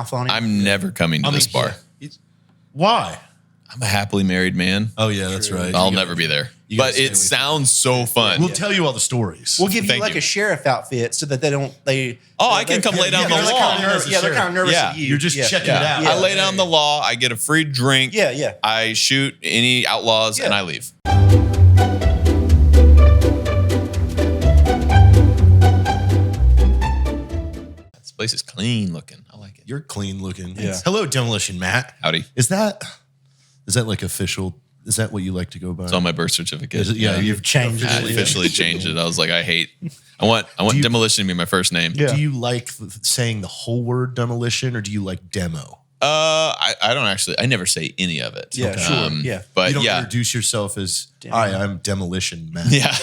mouth on him. I'm never coming to this bar. Why? I'm a happily married man. Oh, yeah, that's right. I'll never be there. But it sounds so fun. We'll tell you all the stories. We'll give you Thank like you. a sheriff outfit so that I can come lay down the law. They're kind of nervous Yeah. at you. You're just checking it out. I lay down the law. I get a free drink. Yeah. I shoot any outlaws and I leave. This place is clean looking. I like it. You're clean looking. Yeah. Hello, Demolition Matt. Howdy. Is that like official? Is that what you like to go by? It's on my birth certificate. Is it? Yeah, you've changed I it. officially changed it. I was like, I want Demolition to be my first name. Yeah. Do you like saying the whole word demolition, or do you like demo? I don't actually. I never say any of it. Yeah, sure. Yeah. But You don't yeah, introduce yourself as, hi, I'm Demolition Man. yeah.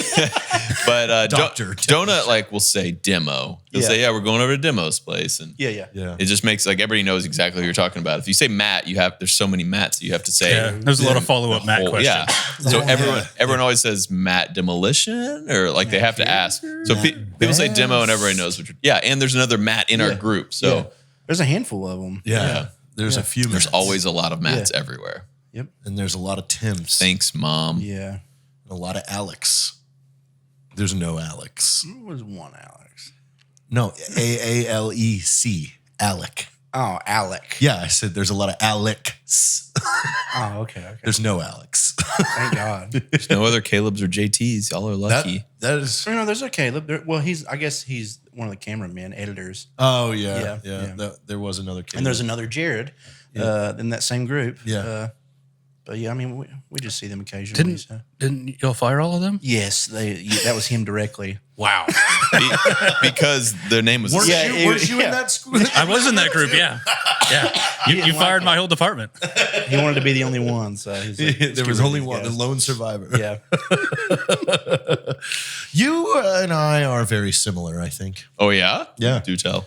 But Doctor Donut like will say demo. He'll say, yeah, we're going over to Demo's place, and Yeah. it just makes like everybody knows exactly what you're talking about. If you say Matt, there's so many Matts you have to say. Yeah, there's a lot of follow-up Matt questions. Yeah. So everyone always says Matt Demolition, or like they have to ask. So people say demo, and everybody knows what you're. Yeah, and there's another Matt in our group. So There's a handful of them. Yeah. There's a few. there's Matts. always a lot of Matts everywhere. Yep. And there's a lot of Tims. Thanks, Mom. Yeah. And a lot of Alex. There's no Alex. There was one Alex. No, AALEC. Alec. Oh, Alec. Yeah, I said there's a lot of Alex. Oh, okay. There's no Alex. Thank God. There's no other Caleb's or JT's. Y'all are lucky. That is. No, there's a Caleb. I guess he's one of the cameramen, editors. Oh yeah. Yeah. There was another kid. And there's another Jared in that same group. Yeah. But yeah, I mean, we just see them occasionally. Didn't y'all fire all of them? Yes, that was him directly. Wow. Because their name was. Weren't you in that school? I was in that group, yeah. You fired my whole department. He wanted to be the only one, so he's like, There was only one, the lone survivor. Yeah. You and I are very similar, I think. Oh yeah. Yeah. Do tell.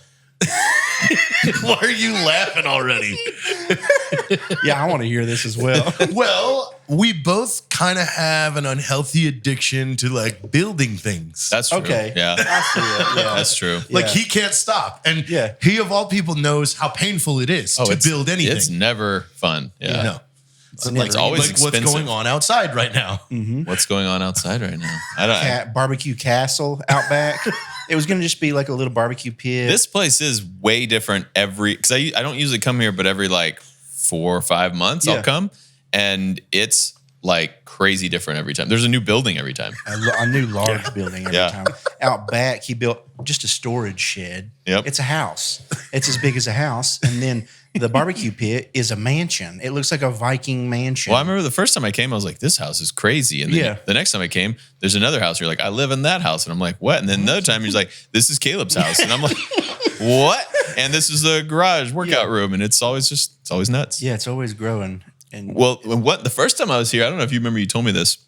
Why are you laughing already? Yeah, I want to hear this as well. Well, we both kind of have an unhealthy addiction to like building things. That's true. Okay. Yeah. I see it. Yeah. That's true. Like Yeah. he can't stop. And Yeah. he of all people knows how painful it is to build anything. It's never fun. Yeah. No. It's always like what's expensive. going on outside right now. What's going on outside right now? I don't. Barbecue Castle out back. It was going to just be like a little barbecue pit. This place is way different because I don't usually come here, but every like 4 or 5 months I'll come, and it's like crazy different every time. There's a new building every time. A new large building every time. Out back, he built just a storage shed. Yep. It's a house. It's as big as a house. And then the barbecue pit is a mansion. It looks like a Viking mansion. Well, I remember the first time I came, I was like, this house is crazy. And then the next time I came, there's another house. You're like, I live in that house. And I'm like, what? And then another time he's like, this is Caleb's house. And I'm like, what? And this is the garage workout room. And it's always nuts. Yeah, it's always growing. And Well, the first time I was here, I don't know if you remember, you told me this.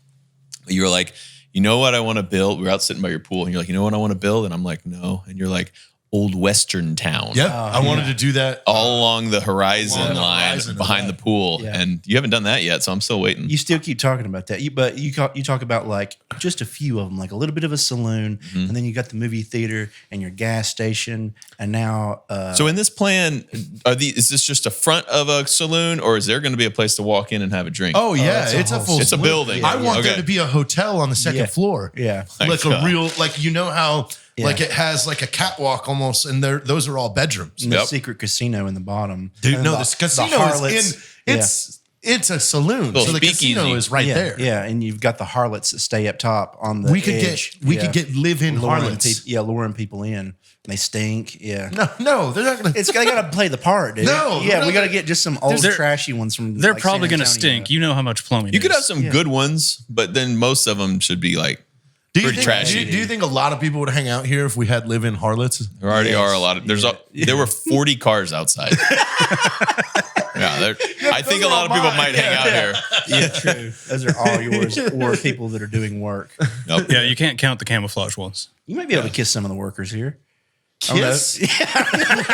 You were like, you know what I want to build? We were out sitting by your pool, and you're like, you know what I want to build? And I'm like, no. And you're like, old Western town. Yep. I wanted to do that. All along the horizon line horizon behind the pool. Yeah. And you haven't done that yet, so I'm still waiting. you still keep talking about that. But you talk about like just a few of them, like a little bit of a saloon, and then you got the movie theater and your gas station, and now So in this plan, is this just a front of a saloon, or is there going to be a place to walk in and have a drink? Oh yeah, it's a it's a whole full. It's a saloon. building. I want there Okay. to be a hotel on the second floor. yeah. Like God. a real, like you know how, like it has like a catwalk almost, and those are all bedrooms. And the secret casino in the bottom. Dude, And no, the- this the casino harlots- is it's a saloon, Little so the speakeasy. casino is right yeah, there. Yeah, and you've got the harlots that stay up top on the we could edge. could get live-in harlots. luring people in. They stink. Yeah. No, they're not gonna. They got to play the part, dude. No, yeah, they're we got to not- get just some old They're- trashy ones from. They're like, probably San going to Antonio. stink. You know how much plumbing You could is. have some good ones, but then most of them should be like pretty trashy. Do you think a lot of people would hang out here if we had live-in harlots? There already are a lot of. There were 40 cars outside. I think a lot of people might hang out here. Yeah, true. Those are all yours or people that are doing work. Nope. Yeah, you can't count the camouflage ones. You might be able to kiss some of the workers here. Kiss?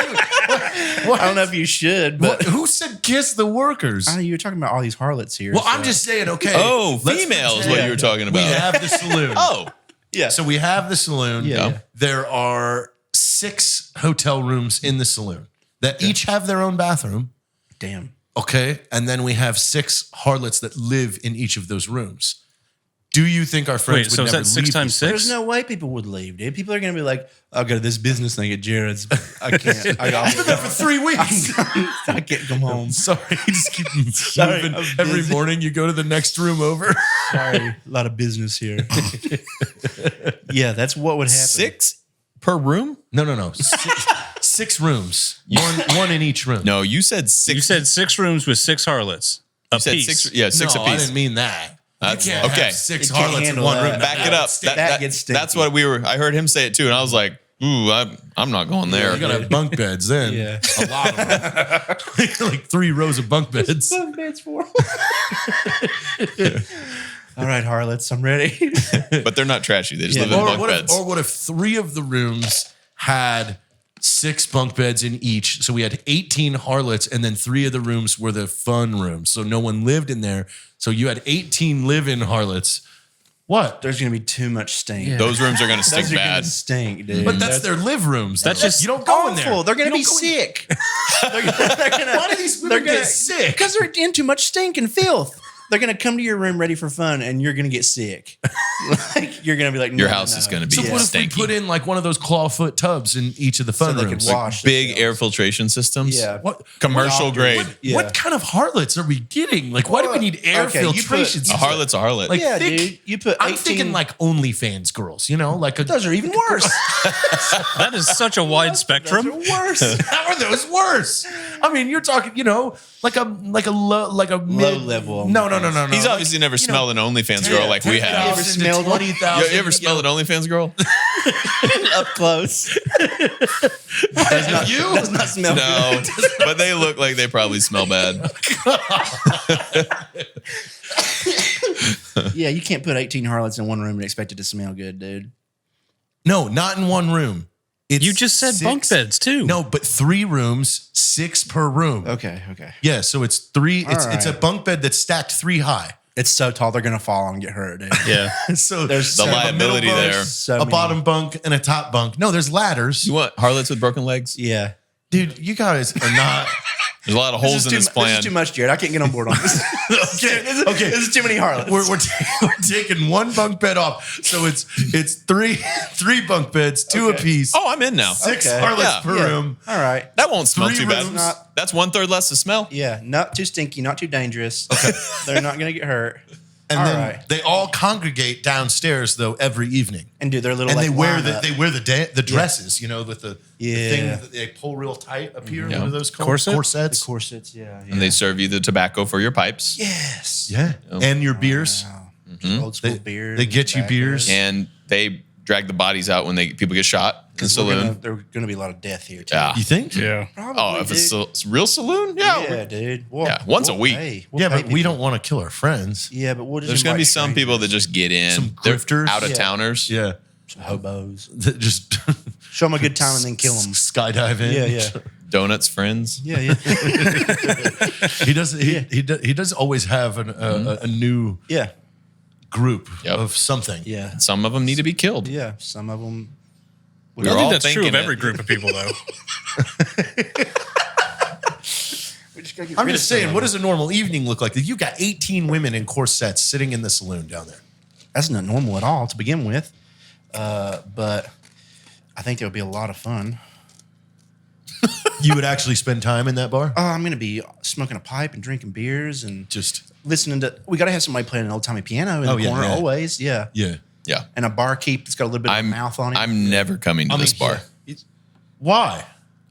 I don't know if you should, but Who said kiss the workers? I know you were talking about all these harlots here. Well, so- I'm just saying. Okay. Oh, let's female is pretend what you were talking We about. have the saloon. Oh, yeah. So we have the saloon. Yeah. There are 6 hotel rooms in the saloon. that each have their own bathroom. Damn. Okay. And then we have 6 harlots that live in each of those rooms. Do you think our friends Wait, would so is never that 6 leave times these- 6? There's no way people would leave, dude. People are gonna be like, "I'll go to this business thing at Jared's. I can't. I've been there for 3 weeks. I can't come home. Sorry, you just keep Sorry, moving. I'm Every busy. morning you go to the next room over. Sorry, a lot of business here." Yeah, that's what would happen. 6 per room? No. 6 rooms. One in each room. No, you said 6. You said 6 rooms with 6 harlots. You said Apiece. 6. Yeah, 6 no, apiece. I didn't mean that. That's- You can't okay. have 6 You can't harlots in handle one that. room. Back it up. That gets stinky. That's what we were. I heard him say it too, and I was like, "Ooh, I'm not going there." You gotta have bunk beds then. Yeah. A lot of them. Like 3 rows of bunk beds. Bunk beds for. All right, harlots, I'm ready. But they're not trashy. They just Yeah. live in Or bunk what, beds. if 3 of the rooms had 6 bunk beds in each? So we had 18 harlots, and then 3 of the rooms were the fun rooms. So no one lived in there. So you had 18 live-in harlots. What? There's gonna be too much stink. Those rooms are going to stink Those are gonna bad. stink, dude. But that's their live rooms. That's though. just- you don't go in there. awful. They're gonna You be don't go in- sick. They're gonna, Why do these women get sick? Because they're in too much stink and filth. They're gonna come to your room ready for fun, and you're gonna get sick. Like you're gonna be like, Your no, house no. is going to be So what if we stinky. put in like one of those clawfoot tubs in each of the fun they could rooms? wash Big themselves. air filtration systems? Yeah. What Commercial grade. Yeah. What kind of harlots are we getting? Like, why do we need air Okay, you filtration? put- A harlot's a harlot. Like, Yeah, thick- dude. You put 18. I'm thinking like OnlyFans girls, you know, like a. those are even worse. That is such a wide Those spectrum. are worse. How are those worse? I mean, you're talking, you know, like a low, like a mid level No. He's obviously never smelled an OnlyFans girl like we have. You ever smelled one? You ever smelled an OnlyFans girl? Up close. Does not, You? does not smell No, good. but they look like they probably smell bad. Yeah, you can't put 18 harlots in one room and expect it to smell good, dude. No, not in one room. It's You just said 6 bunk beds too. No, but 3 rooms, 6 per room. Okay. Yeah, so it's 3. It's a right. bunk bed that's stacked 3 high. It's so tall they're gonna fall and get hurt, dude. Yeah. So There's The so- liability middle bunk, there. So a many. bottom bunk and a top bunk. No, there's ladders. You want harlots with broken legs? Yeah. Dude, you guys are not. There's a lot of holes in this This plan. is too much, Jared. I can't get on board on this. Okay. This is too many harlots. We're taking one bunk bed off. So it's 3 bunk beds, 2 apiece. Oh, I'm in now. 6 Okay. harlots Yeah. per Yeah. room. All right. That won't smell 3 too bad. rooms. That's 1/3 less to smell. Yeah. Not too stinky, not too dangerous. Okay. They're not gonna get hurt. And All then right. they all congregate downstairs though every evening. And do their little And like they wear lineup. the dresses, you know, with the Yeah. thing that they pull real tight up here. Yeah. What are those called? Corset? Corsets. The corsets. Yeah. And they serve you the tobacco for your pipes. Yes. Yeah. And your beers. Wow. Old school beers. They get you tobacco. beers. And they drag the bodies out when people get shot in the 'Cause we're saloon. There's gonna be a lot of death here too. Yeah. You think? Yeah. Probably, Oh, if it's dude. a real saloon? Yeah. Yeah, dude. Well, Yeah, once a week. pay. Yeah, pay but we people. don't want to kill our friends. Yeah, but we'll just There's going to be invite some people that strangers. just get in. Some They're grifters. out of towners. Yeah. Some hobos. That just Show them a good time and then kill them. skydive in. Yeah, yeah, Donuts friends. yeah, yeah, He does. He does always have a new yeah, group Yep. of something. yeah, Some of them need to be killed. yeah. Some of them. We I were think all that's true of thinking every it. group of people, though. I'm just saying, what does a normal evening look like? You got 18 women in corsets sitting in the saloon down there. That's not normal at all to begin with, but I think there would be a lot of fun. You would actually spend time in that bar? I'm gonna be smoking a pipe and drinking beers and Just listening to. We got to have somebody playing an old timey piano in Oh, the yeah, corner yeah. always. Yeah, yeah. Yeah. and a barkeep that's got a little bit of a mouth on it. I'm never coming to this bar. Why?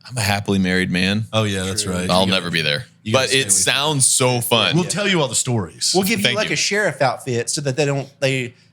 I'm a happily married man. Oh yeah, that's right. I'll You never be there. you gotta But stay it away from sounds so fun. We'll tell you all the stories. We'll give you Thank like you. a sheriff outfit so that they don't.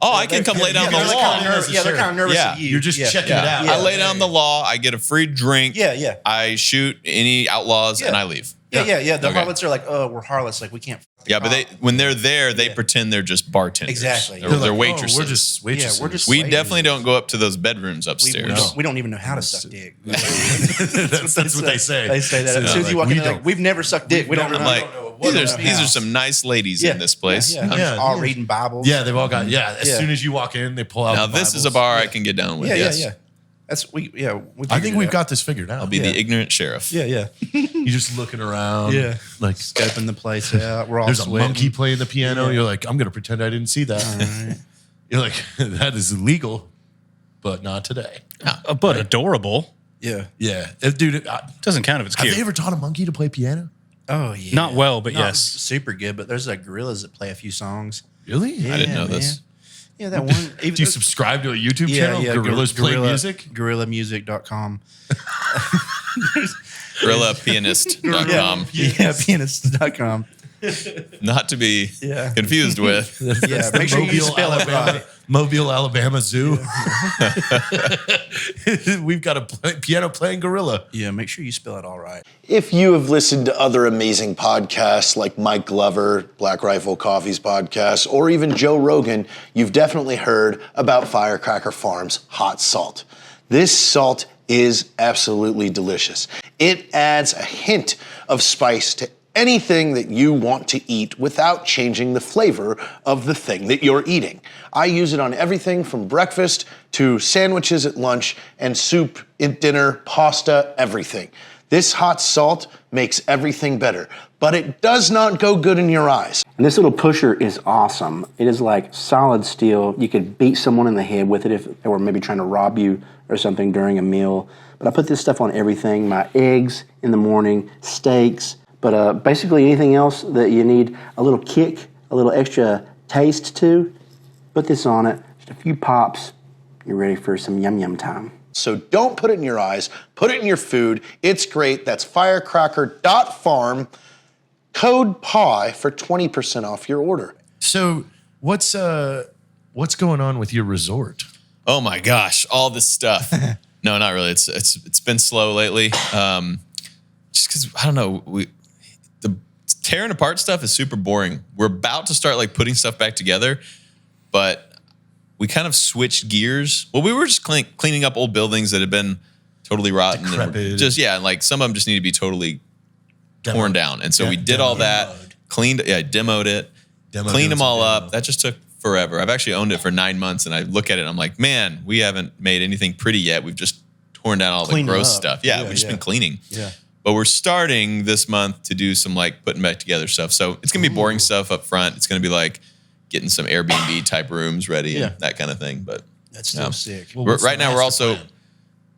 I can come lay down the they're law. Kind of nervous. Yeah, they're kind of nervous. Yeah. At you. You're just checking it out. I lay down the law. I get a free drink. Yeah, yeah. I shoot any outlaws and Yeah. I leave. Yeah. The Okay. harlots are like, oh, we're harlots. Like we can't. Yeah, but when they're there, they pretend they're just bartenders. Exactly. They're, They're they're like, waitresses. Oh, we're just waitresses. Yeah, we're just- We waiters. definitely don't go up to those bedrooms upstairs. We don't even know how to suck dick. that's what they say. They say that as soon as you walk in, they're like, we've never sucked dick. We don't know. I'm like, what these in are, the these are house. some nice ladies in this place. Yeah, Yeah, all yeah. reading Bibles. Yeah, they've all got. Yeah, as Yeah. soon as you walk in, they pull out. Now the this is a Bibles. bar I can get down with. yeah, yes. yeah. We I think we've got. got this figured out. I'll be the ignorant sheriff. Yeah. You're just looking around. Yeah. Like, Scoping the place out. We're all there's a sweating. monkey playing the piano. Yeah. You're like, I'm going to pretend I didn't see that. All right. You're like, that is illegal, but not today. But adorable. Yeah. Yeah. Dude, Doesn't count if it's have cute. they ever taught a monkey to play piano? Oh, yeah. Not well, but Not yes. super good, but there's like gorillas that play a few songs. Really? I didn't know man. this. Yeah, that one. Do you subscribe to a YouTube channel? Gorillas Play Music? Gorillamusic.com. GorillaPianist.com. Yeah, pianist.com. Not to be Yeah. confused with. Yeah, make sure you spell it right. Mobile, Alabama Zoo. We've got a piano playing gorilla. Yeah, make sure you spell it all right. If you have listened to other amazing podcasts like Mike Glover, Black Rifle Coffee's podcast, or even Joe Rogan, you've definitely heard about Firecracker Farms hot salt. This salt is absolutely delicious. It adds a hint of spice to anything that you want to eat without changing the flavor of the thing that you're eating. I use it on everything from breakfast to sandwiches at lunch and soup at dinner, pasta, everything. This hot salt makes everything better, but it does not go good in your eyes. And this little pusher is awesome. It is like solid steel. You could beat someone in the head with it if they were maybe trying to rob you or something during a meal. But I put this stuff on everything, my eggs in the morning, steaks, but basically anything else that you need a little kick, a little extra taste to, put this on it, just a few pops, you're ready for some yum yum time. So don't put it in your eyes, put it in your food. It's great. That's firecracker.farm, code PIE for 20% off your order. So what's going on with your resort? Oh my gosh, all this stuff. No, not really. It's been slow lately. Just because I don't know, the tearing apart stuff is super boring. We're about to start like putting stuff back together, but we kind of switched gears. Well, we were just cleaning up old buildings that had been totally rotten. Decrepit. And like some of them just need to be totally torn down. And so we did all that, demoed it, cleaned them all up. That just took forever. I've actually owned it for 9 months, and I look at it and I'm like, man, we haven't made anything pretty yet. We've just torn down all Cleaned the it gross up. stuff. Yeah, Yeah, we've just yeah. been cleaning. Yeah. But we're starting this month to do some like putting back together stuff. So it's gonna be boring stuff up front. It's gonna be like getting some Airbnb type rooms ready Yeah. and that kind of thing. But That's still sick. Well, what's right the now we're master also plan?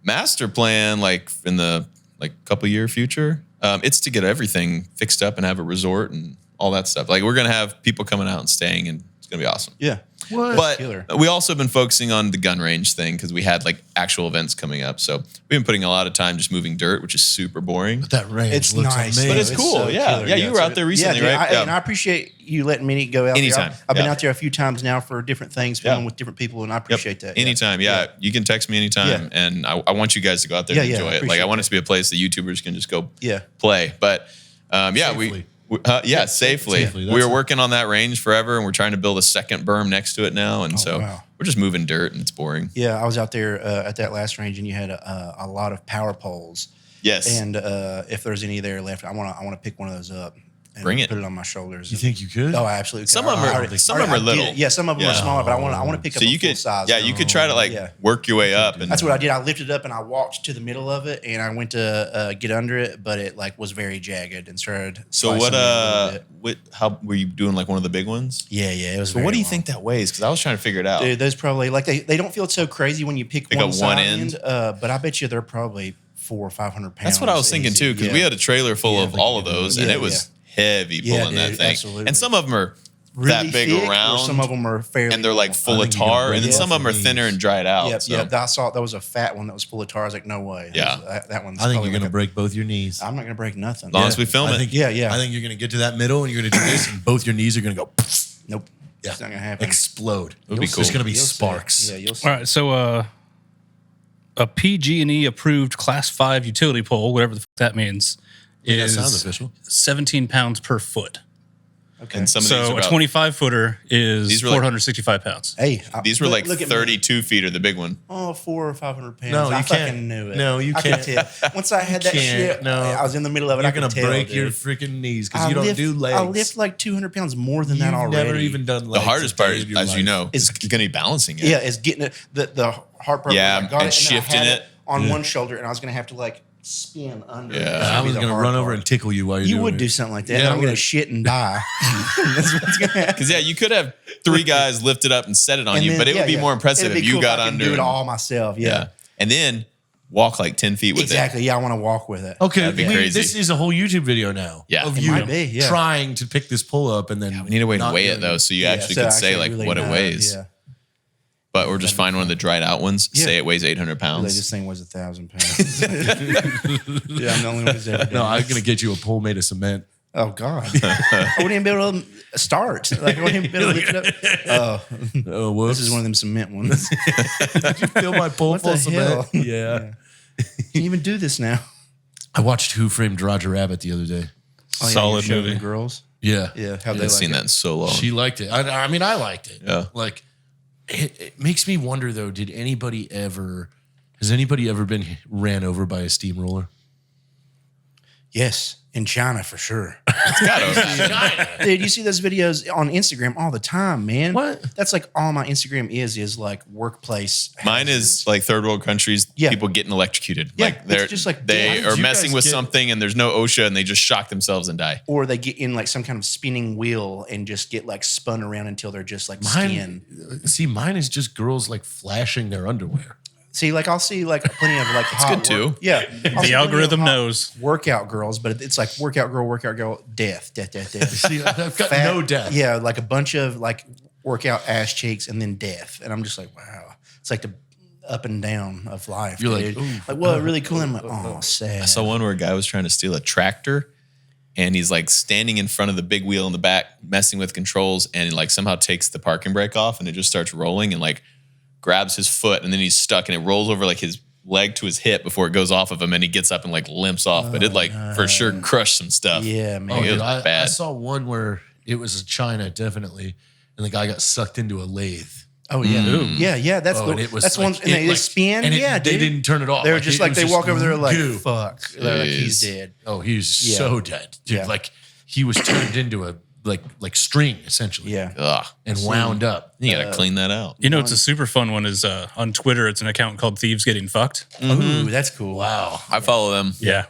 master plan like in the like couple year future. It's to get everything fixed up and have a resort and all that stuff. Like we're gonna have people coming out and staying, and it's gonna be awesome. Yeah. But killer. we also have been focusing on the gun range thing because we had like actual events coming up. So we've been putting a lot of time just moving dirt, which is super boring. That range It's looks nice. amazing. But it's cool. so Yeah. killer. Yeah, you were out there recently, dude, right? Yeah. And I appreciate you letting me go out Anytime. there. I've been Yeah. out there a few times now for different things, filming with different people, and I appreciate that. Anytime. Yeah. You can text me anytime. Yeah. And I want you guys to go out there Yeah, and yeah, enjoy I it. Like appreciate I want it to be a place that YouTubers can just go Yeah. play. But Safely. safely. Safely, We that's were it. working on that range forever, and we're trying to build a second berm next to it now. And so wow. we're just moving dirt, and it's boring. Yeah, I was out there at that last range, and you had a lot of power poles. Yes. And if there's any there left, I want to pick one of those up and Bring it. put it on my shoulders. You think you could? Oh, I absolutely. Some could. of them I are- already- some of them are I already did little. it. Yeah, some of them Yeah. are smaller, but I want to pick up so a you full could, size. you could try to like Yeah. work your way up. And That's what I did. I lifted it up and I walked to the middle of it, and I went to get under it, but it like was very jagged and started. So slicing what? me a little bit. How were you doing? Like one of the big ones? Yeah, it was. So what do you very think that weighs? Because I was trying to figure it out. long. Dude, those probably like they don't feel so crazy when you pick Like one a side one end? but I bet you they're probably 400 or 500 pounds. That's what I was thinking too, because we had a trailer full of all of those, and Yeah, it was heavy Yeah, pulling that dude, thing. absolutely. And some of them are really that big thick, or around, some of them are fairly, and they're like full of think you're gonna tar, break and then both some of them are your thinner knees. and dried out. Yep, so. yep. I saw that was a fat one that was full of tar. I was like, no way. Yeah. that one's. I think probably you're going to like break both your knees. I'm not gonna break nothing. As long as we film I it. think, Yeah. I think you're going to get to that middle and you're going to do this, and both your knees are going to go Nope. Yeah. It's not gonna happen. explode. Would be There's cool. going to be You'll see. sparks. Yeah, you'll see. All right, so a PG&E approved Class 5 utility pole, whatever the fuck that means, That sounds is official. 17 pounds per foot. Okay. And some of these So are a about, 25-footer is These were like- 465 pounds. Hey, these were like look at me. 32 feet or the big one. Oh, 400 or 500 pounds. No, you I can't. fucking knew it. No, you I can't. could tell. Once I had that can't. shit, No. I was in the middle of it. You're I could gonna tell, break dude. your freaking knees because I you don't lift- do legs. I lift like 200 pounds more than that You've already. never even done The legs. hardest a part, day is, in your as you life. know, is going to be balancing it. Yeah, is getting it. The hard part. Yeah, was I got and it, then I shifting had it. on one shoulder, and I was gonna have to like spin under. Yeah. It. That's I be was the going to hard run over part. and tickle you while you're You doing would it. do something like that. Yeah, and I I'm gonna would. shit and die. That's what's gonna happen. Because, yeah, you could have 3 guys lift it up and set it on And you, then- but it would yeah, be yeah. more impressive It'd if be you cool got I can under. do it and- all myself. Yeah, And then walk like 10 feet with exactly. Yeah, I want to walk with it. Okay, That'd be crazy. this is a whole YouTube video now. Yeah. of It you might be, yeah. trying to pick this pull up and then it. We need a way to not weigh it, doing though, so you Yeah, actually so could say actually like really what it know, weighs. Yeah. But or just find one of the dried out ones, Yeah. say it weighs 800 Like, pounds. this thing weighs 1,000 pounds. yeah, I'm the only one who's ever done No, I'm it. gonna get you a pole made of cement. Oh God, I wouldn't even be able to start. Like I wouldn't even be able to lift it up. Oh, Oh, whoops! this is one of them cement ones. Fill my pole What full the of cement. hell? Yeah. Can you even do this now? I watched Who Framed Roger Rabbit the other day. Oh, yeah, Solid you're showing movie. the girls. Yeah, Yeah, how I they haven't like seen it. that in so long. she liked it. I mean, I liked it. Yeah. Like, it makes me wonder though. Has anybody ever been ran over by a steamroller? Yes, in China for sure. It's gotta happen. Dude, you see those videos on Instagram all the time, man. What? That's like all my Instagram is like workplace. Mine is like third world countries, Yeah. people getting electrocuted. Yeah, Like it's they're just like, they dude, are you messing guys with get- something and there's no OSHA and they just shock themselves and die. or they get in like some kind of spinning wheel and just get like spun around until they're just like skin. Mine is just girls like flashing their underwear. See, like I'll see like plenty of like hot good, too. Yeah, I'll see plenty The of algorithm hot knows. workout girls, but it's like workout girl, death. See, I've got Fat- no death. Yeah, like a bunch of like workout ass cheeks and then death, and I'm just like, wow, it's like the up and down of life. You're like, dude. ooh. like, well, really cool. And I'm like, oh, sad. I saw one where a guy was trying to steal a tractor and he's like standing in front of the big wheel in the back, messing with controls, and like somehow takes the parking brake off and it just starts rolling and like grabs his foot and then he's stuck and it rolls over like his leg to his hip before it goes off of him and he gets up and like limps off. But it like for sure crushed some stuff. Yeah, man. Oh, it dude, was I bad. saw one where it was China, definitely, and the guy got sucked into a lathe. Oh yeah, yeah. That's Oh, the and it was that's like, one. And they spin. and Yeah, they dude. didn't turn it off. They were just it like was they just walk over there like goo. fuck. They're like he's Jeez. dead. Oh, he was Yeah. so dead, dude. Yeah. Like he was turned into a like string essentially. Yeah. Ugh. and wound up. You gotta clean that out. You know, it's a super fun one is on Twitter. It's an account called Thieves Getting Fucked. Ooh, that's cool. Wow. I follow them. Yeah.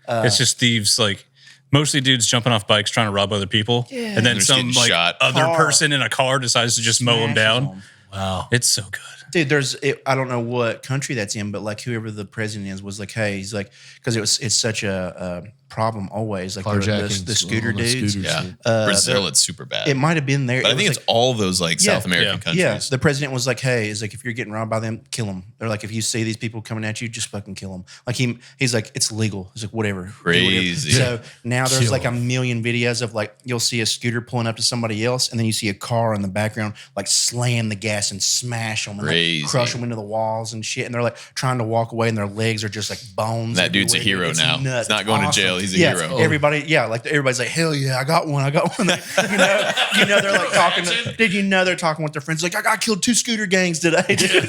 It's just thieves, like mostly dudes jumping off bikes trying to rob other people. And then They're just some getting like shot. other Car. person in a car decides to just mow them Smashes down. them. Wow. It's so good. Dude, I don't know what country that's in, but like whoever the president is was like, hey, he's like, because it's such a problem always. Like Carjackings, the scooter all the dudes. scooters. Yeah. Brazil, it's super bad. It might have been there. but I It think was it's all those like South American countries. Yeah, the president was like, "Hey, is like if you're getting robbed by them, kill them." They're like, if you see these people coming at you, just fucking kill them. Like he's like, it's legal. He's like, whatever. Do whatever. Crazy. So now there's Kill like a 'em. million videos of like you'll see a scooter pulling up to somebody else, and then you see a car in the background like slam the gas and smash them and Crazy. like, crush them into the walls and shit. And they're like trying to walk away, and their legs are just like bones. That dude's a everywhere. hero It's now. nuts. He's not It's going to awesome. jail. He's a Yeah, hero. Everybody, yeah, like everybody's like, hell yeah, I got one. You know, they're like talking. Did you know they're talking with their friends? Like, I killed 2 scooter gangs today. Dude.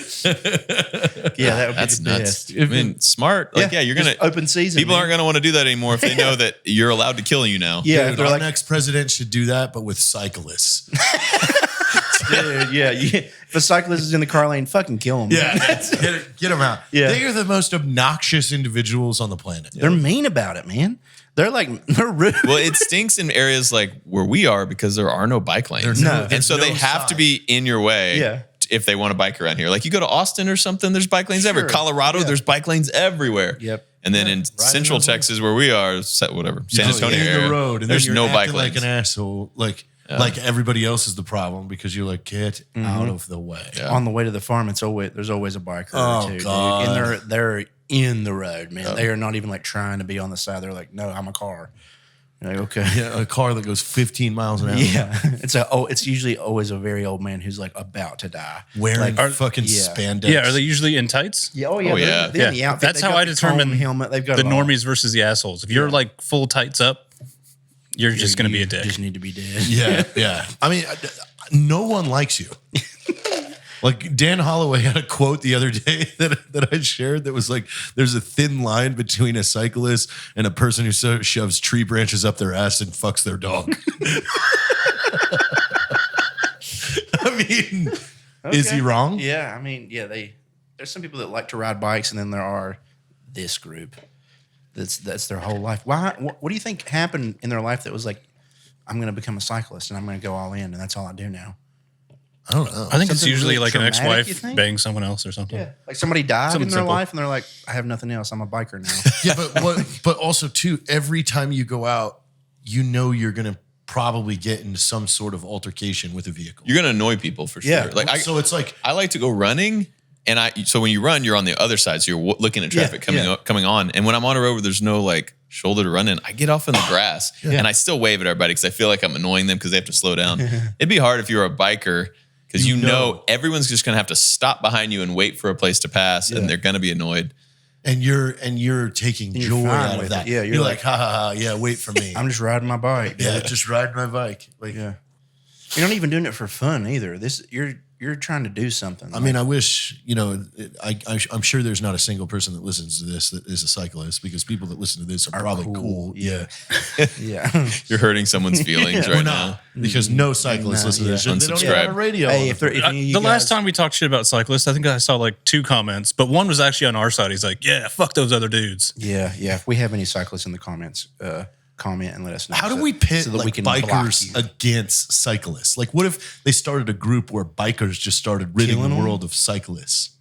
Yeah, that would That's be the nuts. best. I mean, smart. Like, yeah, you're just gonna open season. People man. aren't gonna want to do that anymore if they know that you're allowed to kill you now. Yeah, Dude, they're our like, next president should do that, but with cyclists. dude, yeah. If a cyclist is in the car lane, fucking kill him. Get them out. Yeah. They are the most obnoxious individuals on the planet. They're mean about it, man. They're rude. Well, it stinks in areas like where we are because there are no bike lanes. No. And so they have to be in your way Yeah. if they want to bike around here. Like you go to Austin or something, there's bike lanes everywhere. Sure. Colorado, Yeah. there's bike lanes everywhere. Yep. And then in Central those Texas, where we are, whatever, San Antonio in area, the road, and there's then you're no bike acting lanes. like an asshole, like everybody else is the problem because you're like, get out of the way. Yeah. On the way to the farm, there's always a biker Oh, or two, God. dude. And they're in the road, man. They are not even like trying to be on the side. They're like, no, I'm a car. You're like, okay. Yeah, a car that goes 15 miles an hour. Yeah, it's usually always a very old man who's like about to die, Wearing like, fucking yeah. spandex. Yeah, are they usually in tights? Yeah, oh yeah, Oh, yeah. they're in the outfit. That's They've how got I the determine chrome helmet. They've got the it all. normies versus the assholes. If you're like full tights up, You're just going to be a dick. Just need to be dead. Yeah. I mean, no one likes you. Like Dan Holloway had a quote the other day that I shared that was like, there's a thin line between a cyclist and a person who shoves tree branches up their ass and fucks their dog. I mean, is he wrong? Yeah, I mean, there's some people that like to ride bikes, and then there are this group that's their whole life. Why? What do you think happened in their life that was like, I'm going to become a cyclist and I'm going to go all in, and that's all I do now? I don't know. I think it's Something usually really like an traumatic, you ex-wife think? banging someone else or something. Yeah, like somebody died Something in their simple. life, and they're like, I have nothing else. I'm a biker now. Yeah, but also too, every time you go out, you know you're gonna probably get into some sort of altercation with a vehicle. You're gonna annoy people for sure. Yeah. Like So it's like, I like to go running, and so when you run, you're on the other side, so you're looking at traffic coming on. And when I'm on a road where there's no like shoulder to run in, I get off in the grass and I still wave at everybody because I feel like I'm annoying them because they have to slow down. It'd be hard if you were a biker because you know everyone's just gonna have to stop behind you and wait for a place to pass, and they're gonna be annoyed. and you're taking you're joy fine out of with that. it. Yeah, you're like, ha ha ha, yeah, wait for me. I'm just riding my bike. yeah, just riding my bike. Like, Yeah. You're not even doing it for fun either. You're trying to do something. I mean, I wish, I'm sure there's not a single person that listens to this that is a cyclist, because people that listen to this are probably cool. Yeah. yeah. You're hurting someone's feelings right now. Because no cyclists listen to this. They don't even have a radio. Hey, on. The last time we talked shit about cyclists, I think I saw like 2 comments, but one was actually on our side. He's like, yeah, fuck those other dudes. Yeah. If we have any cyclists in the comments, comment and let us know. How do we pit so that like we can block bikers you? against cyclists? Like, what if they started a group where bikers just started ridding Killing the them? world of cyclists?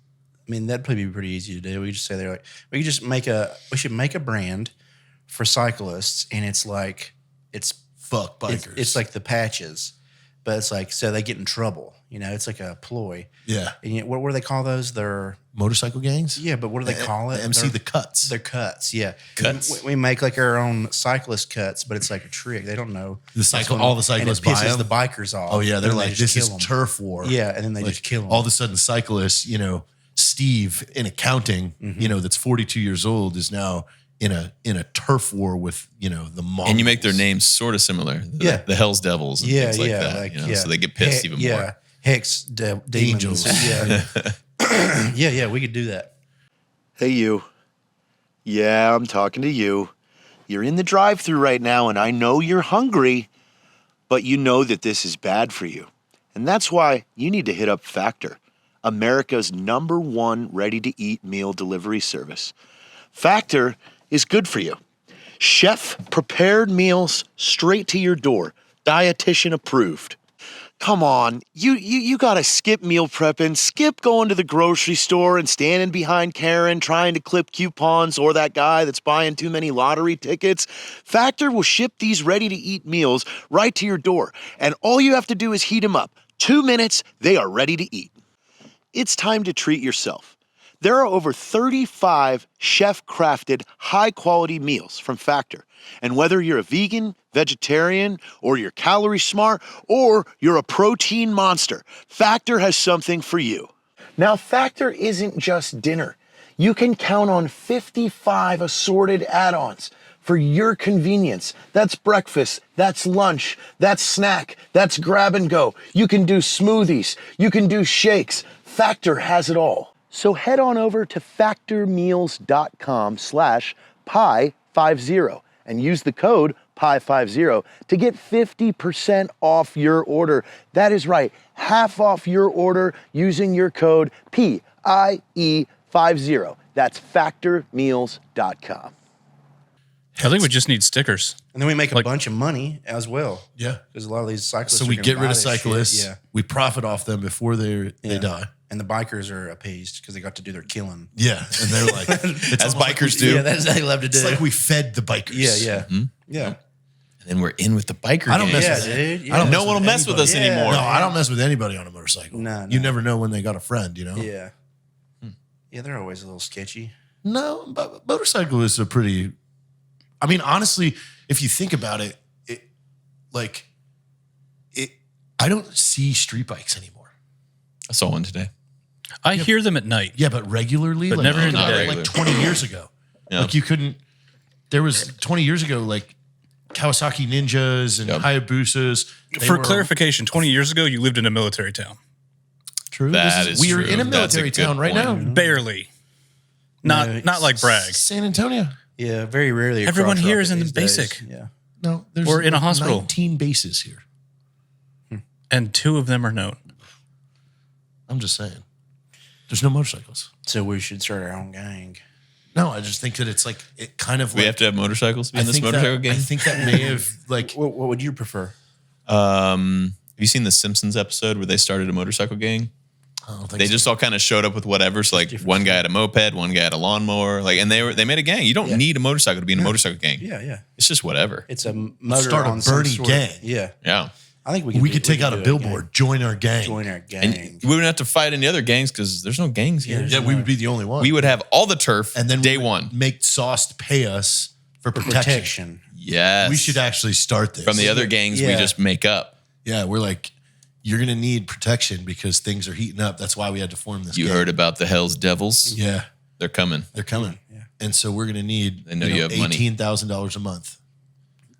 I mean, that'd probably be pretty easy to do. We just say they're like, we should make a brand for cyclists, and it's like, Fuck bikers. it's like the patches, but it's like, so they get in trouble. It's like a ploy. yeah, And what do they call those? They're, motorcycle gangs. yeah, but what do they call it? The MC the cuts. They're cuts, yeah. Cuts. We make like our own cyclist cuts, but it's like a trick. They don't know. All the cyclists and it pisses buy 'em? the bikers off. Oh yeah, they're And they like, just this is kill 'em. turf war. Yeah, and then they Like, just kill them. all of a sudden, cyclists, Steve in accounting, Mm-hmm. that's 42 years old, is now in a turf war with the Mongols. And you make their names sort of similar. Yeah. The Hell's Devils and things like that. So they get pissed even more. Hex, demons. Angels. Yeah, we could do that. Hey, you. Yeah, I'm talking to you. You're in the drive-thru right now, and I know you're hungry, but you know that this is bad for you. And that's why you need to hit up Factor, America's #1 ready-to-eat meal delivery service. Factor is good for you. Chef-prepared meals straight to your door, dietitian approved. Come on, you gotta skip meal prepping, skip going to the grocery store and standing behind Karen trying to clip coupons, or that guy that's buying too many lottery tickets. Factor will ship these ready-to-eat meals right to your door, and all you have to do is heat them up. 2 minutes, they are ready to eat. It's time to treat yourself. There are over 35 chef-crafted, high-quality meals from Factor. And whether you're a vegan, vegetarian, or you're calorie smart, or you're a protein monster, Factor has something for you. Now, Factor isn't just dinner. You can count on 55 assorted add-ons for your convenience. That's breakfast, that's lunch, that's snack, that's grab and go. You can do smoothies, you can do shakes. Factor has it all. So head on over to factormeals.com/pi50 and use the code pi50 to get 50% off your order. That is right, half off your order using your code PIE50. That's factormeals.com. I think we just need stickers. And then we make a bunch of money as well. Yeah. Because a lot of these cyclists So are we gonna get buy rid of this shit. cyclists. Yeah. We profit off them before they die. And the bikers are appeased because they got to do their killing. Yeah, and they're like, As bikers do. Yeah, that's what they love to do. it's like we fed the bikers. Yeah. And then we're in with the biker I don't gang. mess Yeah, with it. dude. I don't Yeah. No one will mess with us Yeah. anymore. No, I don't mess with anybody on a motorcycle. No. You never know when they got a friend, Yeah. Yeah, they're always a little sketchy. No, but motorcycle is a pretty. I mean, honestly, if you think about it, I don't see street bikes anymore. I saw one today. I hear them at night. Yeah, but regularly, But like, never in the day. like 20 years ago. Yeah. Like you couldn't. There was 20 years ago, like Kawasaki Ninjas and Hayabusas. For clarification, 20 years ago, you lived in a military town. True. That is we are true. in a That's a military good town right now. point. Barely. Not like brag. San Antonio. Yeah, very rarely. Everyone here is in the these days. basic. Yeah. No, there's We're in a hospital. 19 bases here. And 2 of them are known. I'm just saying. There's no motorcycles. So we should start our own gang. No, I just think that it's like it kind of. We like, have to have motorcycles to be I in this think motorcycle that, game. I think that may have like. What would you prefer? Have you seen the Simpsons episode where they started a motorcycle gang? I don't think They so. just all kind of showed up with whatever. So like one guy had a moped, one guy had a lawnmower, like, and they made a gang. You don't need a motorcycle to be in a motorcycle gang. Yeah, yeah. It's just whatever. It's a motor start a on some Bernie sort gang. Yeah, Yeah. I think we could take out a billboard. Join our gang. Join our gang. And we wouldn't have to fight any other gangs because there's no gangs here. Yeah, we would be the only one. We would have all the turf and then day we would one. make Sauce pay us for protection. protection. Yes. We should actually start this From the other gangs we Yeah. just make up. Yeah, we're like, you're gonna need protection because things are heating up. That's why we had to form this. You gang. heard about the Hell's Devils? Yeah, They're coming. they're coming. Yeah. And so we're gonna need They know you have money. $18,000 a month.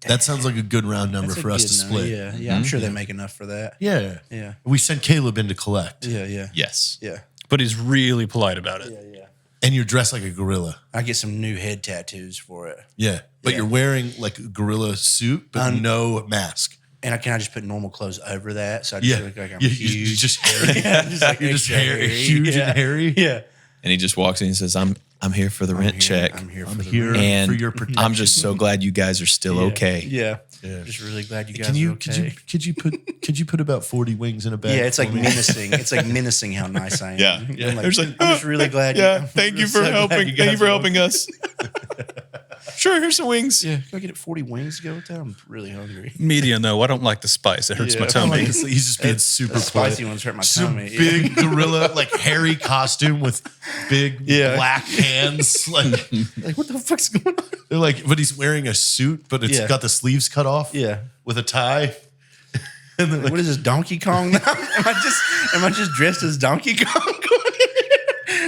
That sounds like a good round number That's a for us to good number. split. Yeah, yeah. I'm sure they make enough for that. Yeah. Yeah. We sent Caleb in to collect. Yeah, yeah, Yes. yeah. But he's really polite about it. Yeah, yeah. And you're dressed like a gorilla. I get some new head tattoos for it. Yeah. But Yeah. you're wearing like a gorilla suit, but no mask. And can I just put normal clothes over that? So I just Yeah. look like I'm You're huge. just hairy. just like You're just extra hairy, huge yeah. and hairy. Yeah. And he just walks in and says, I'm here for the rent check. I'm here for I'm the here rent. and for your protection. I'm just so glad you guys are still okay. Yeah. Yeah. Just really glad you guys Can you are okay. could you put about 40 wings in a bag? Yeah, it's like for me? menacing. It's like menacing how nice I am. Yeah. I'm, Yeah. like, There's like, I'm just really glad. Yeah, I'm thank you so for glad helping. Thank you guys for are helping okay. us. Sure, here's some wings. Yeah, can I get it 40 wings to go with that? I'm really hungry. Medium, though. I don't like the spice. It hurts my Yeah. tummy. He's just being super The spicy polite. ones hurt my Some tummy. big gorilla, like hairy costume with big Yeah. black hands. Like Like, what the fuck's going on? they're like, but he's wearing a suit, but it's Yeah. got the sleeves cut off. Yeah. With a tie. And then What is this, Donkey Kong now? am I just dressed as Donkey Kong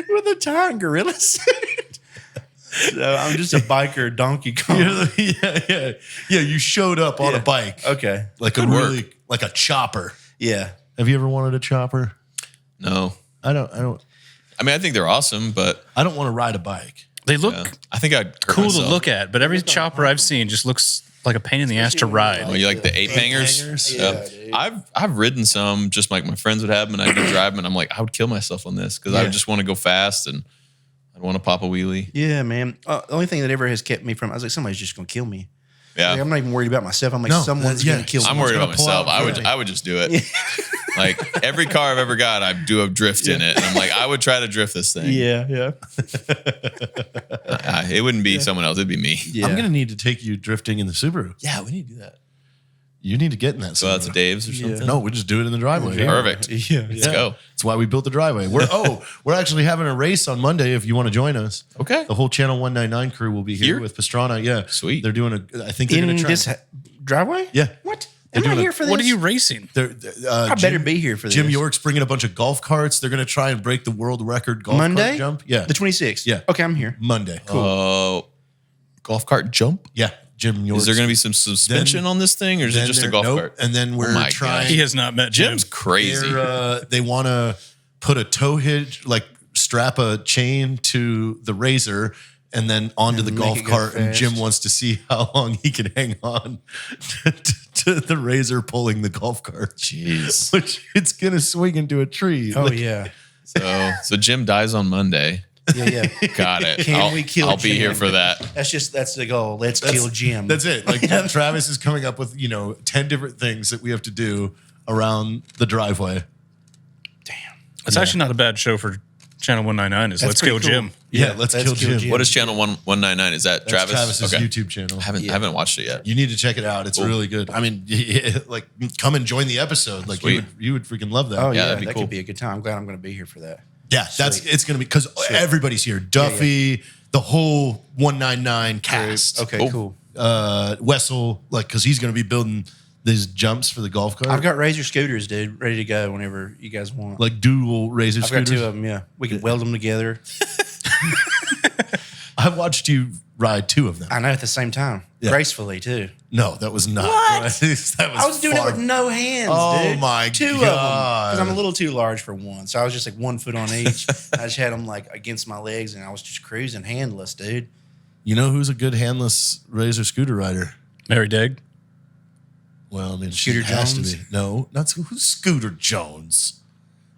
with a tie and gorilla suit? So I'm just a biker Donkey Kong. yeah. You showed up on Yeah. a bike. Okay. Like a really like a chopper. Yeah. Have you ever wanted a chopper? No. I don't I mean, I think they're awesome, but I don't want to ride a bike. They look I think I'd hurt cool to myself. look at, but every chopper I've seen just looks like a pain in the ass to ride. Oh, you like the ape hangers? hangers? Yeah, dude. I've ridden some, just like my friends would have them, and I'd be driving, and I'm like, I would kill myself on this because I would just want to go fast and I'd want to pop a wheelie. Yeah, man. The only thing that ever has kept me from, I was like, somebody's just going to kill me. Yeah, Like, I'm not even worried about myself. I'm like, No, someone's yeah. going to kill me. I'm worried gonna about pull myself. out I in front would just do it. Like every car I've ever got, I do a drift in it, and I'm like, I would try to drift this thing. Yeah, yeah. It wouldn't be someone else; it'd be me. Yeah. I'm gonna need to take you drifting in the Subaru. Yeah, we need to do that. You need to get in that Go out to Subaru. Dave's or something. No, we just do it in the driveway. Perfect. Yeah. Let's go. That's why we built the driveway. We're actually having a race on Monday if you want to join us. Okay. The whole Channel 199 crew will be here Here? with Pastrana. Yeah. Sweet. They're doing I think they're In going to try. this driveway? Yeah. What? They're Am I doing here for this? What are you racing? I better be here for this. Jim York's bringing a bunch of golf carts. They're going to try and break the world record golf Monday? cart jump. Yeah. The 26th? Yeah. Okay, I'm here. Monday. Golf cart jump. Yeah. Jim York. Is there going to be some suspension on this thing, or is it just a golf cart? And then we're my trying. God. He has not met Jim. Jim's crazy. They want to put a tow hitch, like strap a chain to the Razor and then onto the make golf it go cart. And fast. Jim wants to see how long he can hang on to the Razor pulling the golf cart. Jeez. Which it's going to swing into a tree. Oh, Like, yeah. So Jim dies on Monday. Yeah, yeah. Got it. Can we kill I'll be Jim? here for that. That's the goal. Let's kill Jim. That's it. Like Travis is coming up with, 10 different things that we have to do around the driveway. It's actually not a bad show for Channel 199. Is Let's Kill pretty cool. Jim. Yeah, let's kill Jim. What is channel 199? Is that That's Travis? Travis's Okay. YouTube channel. I haven't watched it yet. You need to check it out. It's really good. I mean, like come and join the episode. Like Sweet. you would freaking love that. Oh, yeah. that'd be That cool. could be a good time. I'm glad I'm going to be here for that. Yeah, it's going to be because everybody's here. Duffy, the whole 199 cast. Okay, cool. Wessel, like because he's going to be building these jumps for the golf cart. I've got Razor scooters, dude, ready to go whenever you guys want. like dual razor I've got scooters. 2 of them, yeah. We could weld them together. I watched you ride 2 of them. I know at the same time. gracefully too. No, that was not. What? That I was doing it with no hands. Oh, dude. my Two of them, God. because I'm a little too large for one. So I was just like 1 foot on each. I just had them like against my legs, and I was just cruising handless, dude. You know who's a good handless razor scooter rider? Mary Dig. Well, I mean, Scooter she has Jones? to be. No, not who's Scooter Jones.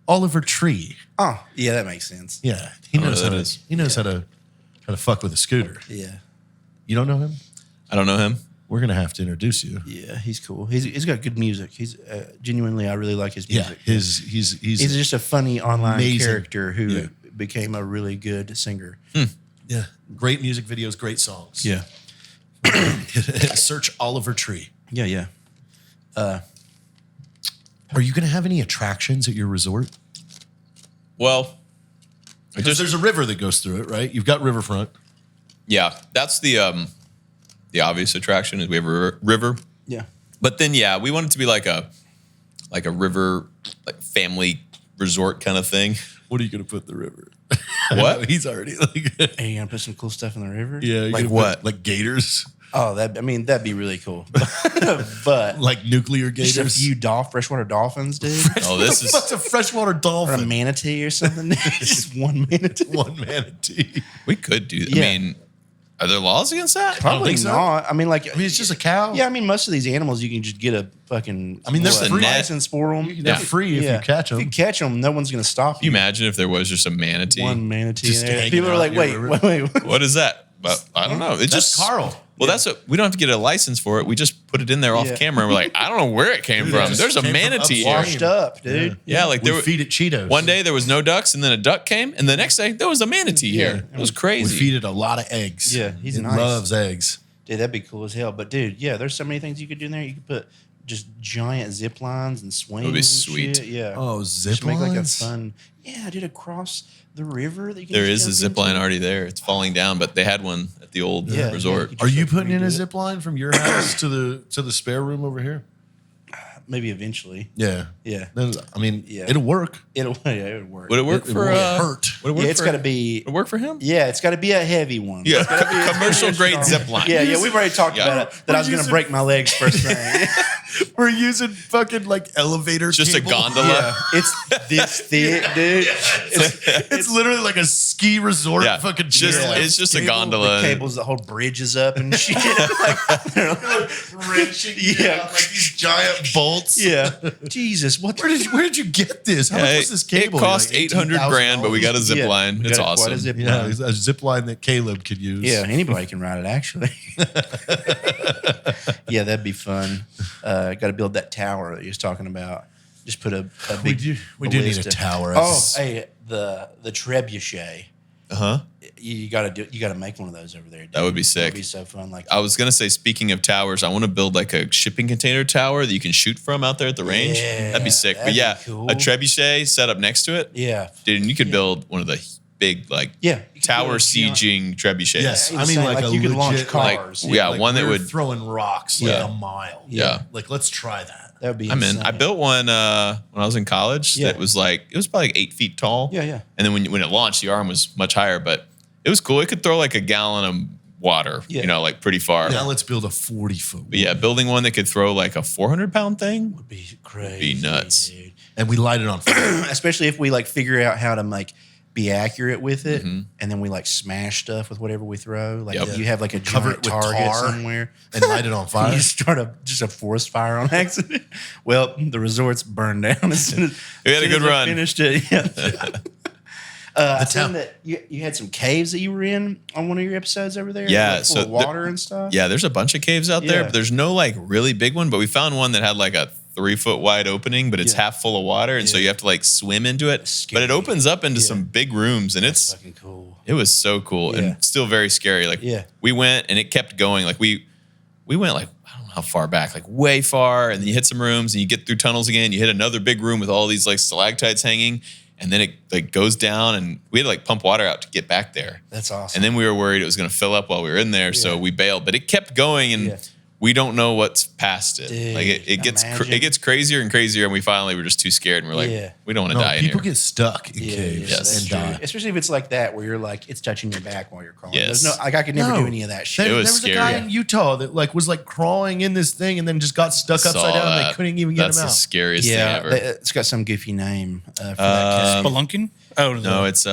Oliver Tree. Oh, yeah, that makes sense. Yeah, he knows that how to. is. He knows how to fuck with a scooter. Yeah, You don't know him? I don't know him. We're gonna have to introduce you. yeah, he's cool. He's got good music. He's genuinely, I really like his Yeah, music. he's He's just a funny online amazing. character who Yeah. became a really good singer. yeah, great music videos, great songs. Yeah, Search Oliver Tree. yeah. Are you gonna have any attractions at your resort? Well, Because there's a river that goes through it, right? You've got riverfront. yeah, that's the obvious attraction is we have a river. Yeah. But then, yeah, we want it to be like a river, like family resort kind of thing. What are you gonna put in the river? What? He's already like. Are you gonna put some cool stuff in the river? Yeah, you're Like gonna what? put, like gators, Oh, that'd be really cool. But like nuclear just gators. a few freshwater dolphins, dude. Oh, this is What's a freshwater Or a dolphin? manatee or something. Just one manatee. One manatee. we could do. Yeah. I mean, are there laws against that? Probably think so. not. I mean, like, I mean, it's just a cow. yeah. I mean, most of these animals you can just get a fucking. I mean, they're free. license for them. They're free if you catch If you them. catch them, no one's gonna stop Can you you. imagine if there was just a manatee? One manatee. Just There. hanging People are out like, in wait, your wait, river. wait. What is that? But I don't know. It's That's just Carl. Well, that's what we don't have to get a license for it. We just put it in there off Yeah. camera. And we're like, I don't know where it came from. just There's a came from manatee upstream. here. Washed up, dude. Yeah, like there We were, feed it Cheetos. one day there was no ducks, and then a duck came, and the next day there was a manatee here. It was we crazy. feed it a lot of eggs. Yeah, he's it nice. loves eggs. Dude, that'd be cool as hell. But dude, yeah, there's so many things you could do in there. You could put just giant zip lines and swings. be and sweet. shit. Yeah. Oh, zip Just make like a lines? fun. Yeah, dude, across the river. That you can There just is a jump zip line into. already there. It's falling down, but they had one at the old Yeah, resort. yeah, Are you Just, like, putting in a redo it. zip line from your house to the spare room over here? Maybe eventually. Yeah. Yeah. Then, I mean, Yeah. it'll work. It would work. Would it work It for won't hurt. Would it work Yeah, it's for, got to be. would it work for him? Yeah, it's got to be a heavy one. Yeah, It's gotta be a commercial grade zip line. Yeah, we've already talked Yeah. about it. That I was going to break my legs first thing. We're using fucking like elevator. Just a cable. gondola. Yeah, it's this thick, dude. It's literally like a ski resort. Yeah, Fucking just chairlift it's just a cable. gondola. The cables that hold bridges up and shit. Like, they're like, wrenching Yeah. down, like these giant bolts. yeah. Jesus, what? Where did you get this? How much was this cable? It cost Like $800,000, but we got a zip Yeah, line. we It's got quite a awesome. zip Yeah, line. it's a zip line that Caleb could use. Yeah, anybody can ride it actually. Yeah, that'd be fun. Got to build that tower that you was talking about. Just put a we big. do need a ballista. tower. Oh, hey, the trebuchet. Uh huh. You got to do. You got to make one of those over there. Dude. That would be sick. That'd be so fun. Like, I was gonna say, speaking of towers, I want to build like a shipping container tower that you can shoot from out there at the range. Yeah, That'd be sick. But that'd be yeah, cool. a trebuchet set up next to it, yeah, dude. And you could build one of the big like yeah. You could tower do a giant- sieging trebuchets. Yes, Yeah, I mean saying, like a you could launch legit, cars. like- yeah, one that we're would- throwing rocks like Yeah. a mile. Yeah. Like let's try that. That would be. I'm in. insane. I built one when I was in college. Yeah. That was like it was probably like 8 feet tall. Yeah, yeah. And then when it launched, the arm was much higher, but it was cool. It could throw like a gallon of water. Yeah. You know, like pretty far. Now let's build a 40-foot. But yeah, building one that could throw like a 400-pound thing. Would be crazy. Be nuts. dude. And we light it on fire. Especially if we like figure out how to like be accurate with it, and then we like smash stuff with whatever we throw. Like Yep. you have like a Cover giant it with target tar. somewhere. and light it on fire. You start just a forest fire on accident. Well, the resort's burned down as soon as We had a as soon good as I run. Finished it. Yeah. I seen town- that you had some caves that you were in on one of your episodes over there. Yeah, like, full so of water and stuff. Yeah, there's a bunch of caves out there, Yeah. but there's no like really big one. But we found one that had like a 3-foot wide opening, but it's Yeah. half full of water, and so Yeah. you have to like swim into it. Scary. But it opens up into Yeah. some big rooms, and it's Fucking cool. it was so cool Yeah. and still very scary. Like Yeah. we went and it kept going. Like we went like I don't know how far back, like way far, and then you hit some rooms and you get through tunnels again. You hit another big room with all these like stalactites hanging, and then it like goes down, and we had to like pump water out to get back there. That's awesome. And then we were worried it was going to fill up while we were in there, so Yeah. we bailed. But it kept going, and Yeah. we don't know what's past it. Dude, like it imagine. gets crazier and crazier, and we finally were just too scared, and we're like, Yeah. we don't want to No, die in people here. get stuck in caves Yes. and die. Especially if it's like that, where you're like, it's touching your back while you're crawling. Yes. There's no, like, I could never do any of that shit. It There was was scary. a guy in Utah that like was like crawling in this thing and then just got stuck Saw upside down and that. they couldn't even get That's him the out. scariest Yeah, thing ever. it's got some goofy name for that cave. Spelunking? Oh No, it's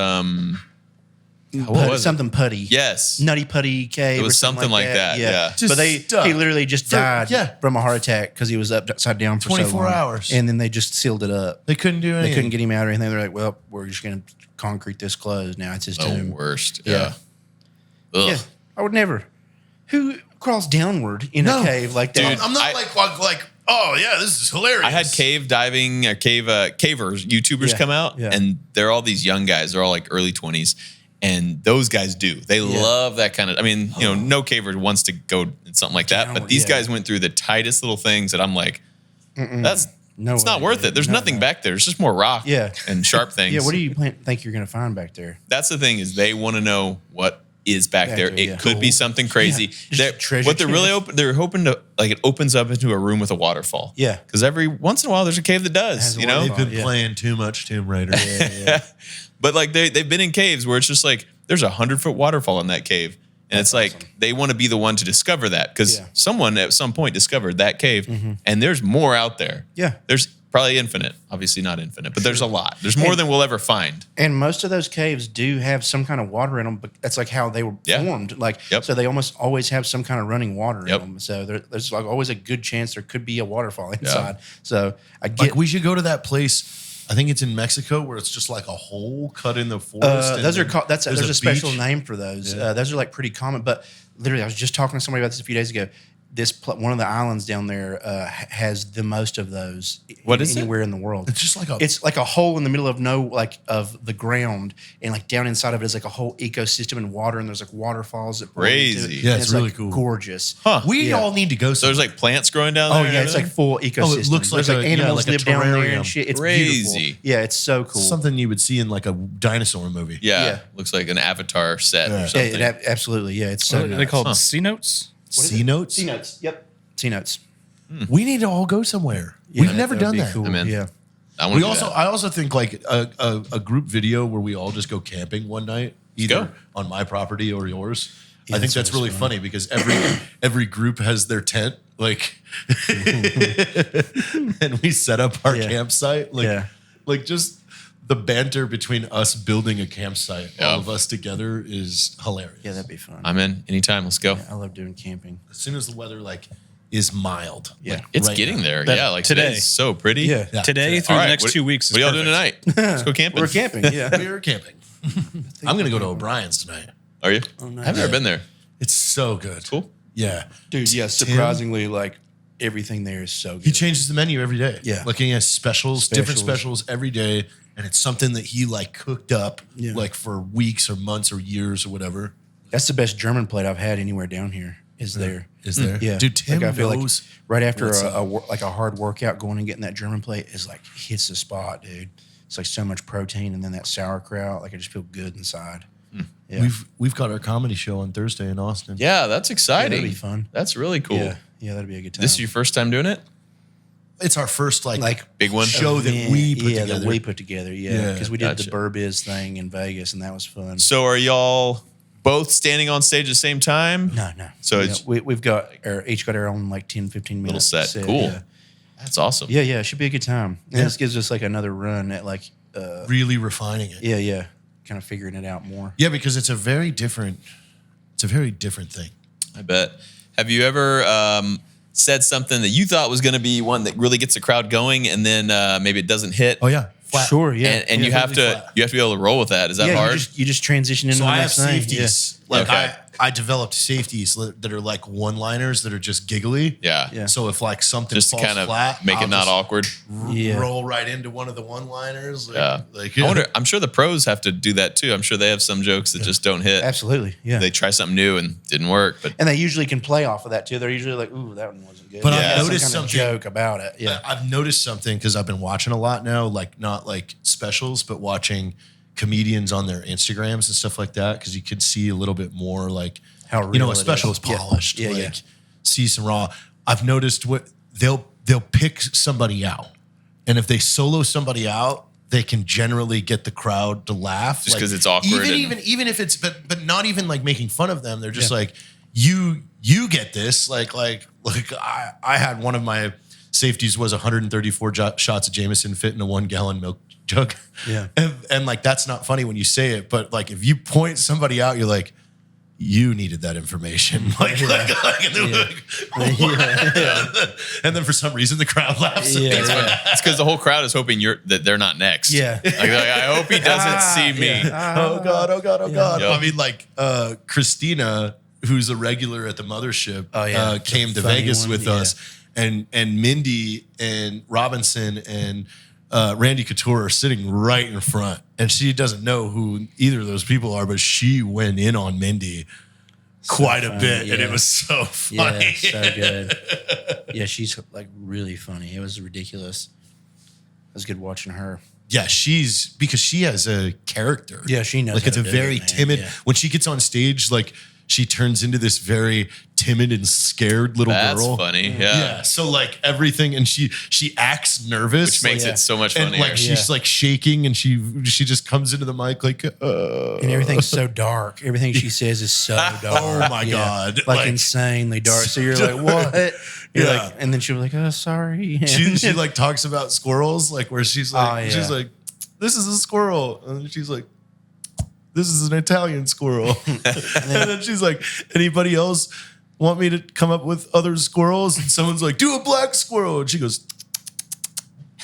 what was it? Something putty. Yes. Nutty Putty Cave. It was or something something like that, yeah. Just but stuck. he literally just died yeah. from a heart attack because he was upside down for 24 so long. hours. And then they just sealed it up. They couldn't do anything. They couldn't get him out or anything. They're like, well, we're just going to concrete this closed. Now it's his The tomb. worst. Yeah. Yeah. Ugh. Yeah, I would never. Who crawls downward in No. a cave like that? Dude, I'm not like, oh yeah, this is hilarious. I had cave diving, cavers, YouTubers Yeah, come out, yeah. and they're all these young guys. They're all like early 20s, and those guys do. They love that kind of. I mean, no caver wants to go in something like that, but these Yeah. guys went through the tightest little things that I'm like, it's not way, worth dude. it. There's No, nothing no. back there. It's just more rock, Yeah. and sharp things. Yeah, what do you think you're going to find back there? That's the thing is they want to know what is back there. there, It yeah. could be something crazy. Yeah, just They're- treasure what they're really chest. they're hoping to like it opens up into a room with a waterfall. Yeah. because every once in a while there's a cave that does. Has a You know, waterfall. They've been Yeah. playing too much Tomb Raider. but like they've been in caves where it's just like there's a 100-foot waterfall in that cave, and it's like they want to be the one to discover that because Yeah. someone at some point discovered that cave, and there's more out there. Yeah. there's probably infinite. Obviously not infinite, but there's a lot. There's more than we'll ever find. And most of those caves do have some kind of water in them, but that's like how they were Yeah. formed. Like, Yep. so they almost always have some kind of running water Yep. in them. So there's like always a good chance there could be a waterfall inside. So I get Like we should go to that place. I think it's in Mexico where it's just like a hole cut in the forest. and those are then called. There's a special beach. name for those. Those are like pretty common. But literally, I was just talking to somebody about this a few days ago. One of the islands down there has the most of those. What is it? anywhere in the world? It's just like a. It's like a hole in the middle of of the ground, and like down inside of it is like a whole ecosystem and water, and there's like waterfalls that pour into it. Crazy. Yeah, And it's really like cool. gorgeous. Huh. we yeah. all need to go. So there's like plants growing down Oh there. yeah, and it's like everything? full ecosystem. looks like There's like a- yeah, animals like a live down there terrarium. and shit. It's Crazy. beautiful. Yeah, it's so cool. something you would see in like a dinosaur movie. Yeah, Yeah. looks like an Avatar set Yeah. or Yeah, something. absolutely. Yeah, it's so. What are they nuts. called? C notes? C notes. C notes. Yep. C notes. We need to all go somewhere. We've never done that. Cool. I'm in. Yeah. I want to do that. I also think like a group video where we all just go camping one night, either go. on my property or yours. Yeah, I think that's that's really funny because every group has their tent, like, and we set up our Yeah. campsite, like just the banter between us building a campsite, Yeah. all of us together, is hilarious. Yeah, that'd be fun. I'm in anytime. Let's go. I love doing camping. As soon as the weather like is mild, Yeah. like, It's right getting now. there. That- Yeah, like today. today's so pretty. Yeah. Yeah. Today through All the right, next what, 2 weeks. What are y'all doing perfect. tonight? Let's go camping. We're camping. Yeah. We're camping. I'm gonna go to O'Brien's tonight. Are you? nice. I've never been there. It's so good. Cool. Yeah. Dude, yeah, surprisingly, like everything there is so good. He changes the menu every day. Yeah. Like he has different Specials. specials every day. And it's something that he like cooked up Yeah. like for weeks or months or years or whatever. That's the best German plate I've had anywhere down here. Is there? Is there? Yeah, Dude, Tim like, I feel knows like right after what's like a hard workout, going and getting that German plate is like hits the spot, dude. It's like so much protein, and then that sauerkraut, like I just feel good inside. Yeah, We've got our comedy show on Thursday in Austin. Yeah, that's exciting. that'd be fun. That's really cool. Yeah, that'd be a good time. This is your first time doing it? It's our first like Big one? show that event, we put that together. we put together. Yeah, Yeah, because we did gotcha. the Burbiz thing in Vegas, and that was fun. So are y'all both standing on stage at the same time? No. So Yeah, it's we've got each got our own like 10, 15 minute little set. Cool. Yeah. That's awesome. Yeah, it should be a good time. And this gives us like another run at like, really refining it. yeah, kind of figuring it out more. Yeah, because it's a very different thing. I bet. Have you ever said something that you thought was going to be one that really gets the crowd going, and then maybe it doesn't hit? Oh yeah. Flat. Sure, yeah. And you have to totally flat. be able to roll with that. Is that Yeah, hard? you just transition into So the I have next thing. safeties. Yeah. Like Okay. I developed safeties that are like one-liners that are just giggly. yeah. Yeah. So if like something Just to falls kind of flat, make I'll it not just awkward. Yeah. roll right into one of the one-liners. Like, Yeah. like I wonder. I'm sure the pros have to do that too. I'm sure they have some jokes that just don't hit. Absolutely, yeah. They try something new and didn't work, but and they usually can play off of that too. They're usually like, "Ooh, that one wasn't good." But I've They have noticed some kind of something- joke about it. Yeah, I've noticed something because I've been watching a lot now, like not like specials, but watching comedians on their Instagrams and stuff like that. Because you could see a little bit more like How you know real a it special is. is polished. Yeah, like, yeah. season raw, I've noticed what they'll pick somebody out, and if they solo somebody out, they can generally get the crowd to laugh Just 'cause it's awkward Even if it's but not even like making fun of them. They're just like, you get this. Like I had one of my safeties was 134 shots of Jameson fit in a 1 gallon milk jug. Yeah. And like, that's not funny when you say it, but like, if you point somebody out, you're like, you needed that information. Like, and they're like, and then for some reason the crowd laughs. It's because the whole crowd is hoping that they're not next. Yeah. Like, I hope he doesn't see me. Oh God, oh God, oh God. Yep. I mean, like Christina, who's a regular at the mothership, came to funny Vegas one, with yeah. us. And Mindy and Robinson and Randy Couture are sitting right in front. And she doesn't know who either of those people are, but she went in on Mindy quite a funny, bit. And yeah. it was so funny. Yeah, so good. Yeah, she's like really funny. It was ridiculous. It was good watching her. Yeah, because she has a character. Yeah, she knows Like, how it's to a do very it, man. timid. Yeah. When she gets on stage, like, she turns into this very timid and scared little That's girl. funny. Yeah. Yeah. So like everything, and she acts nervous, Which makes it so much and funnier. like she's like shaking, and she just comes into the mic like, And everything's so dark. Everything she says is so dark. Oh my Yeah. God. Like insanely dark. So you're like, what? You're Yeah. like, and then she'll be like, oh, sorry. she like talks about squirrels, like where she's like, Oh, yeah. she's like, this is a squirrel, and she's like, this is an Italian squirrel, and then she's like, anybody else want me to come up with other squirrels? And someone's like, do a black squirrel, and she goes,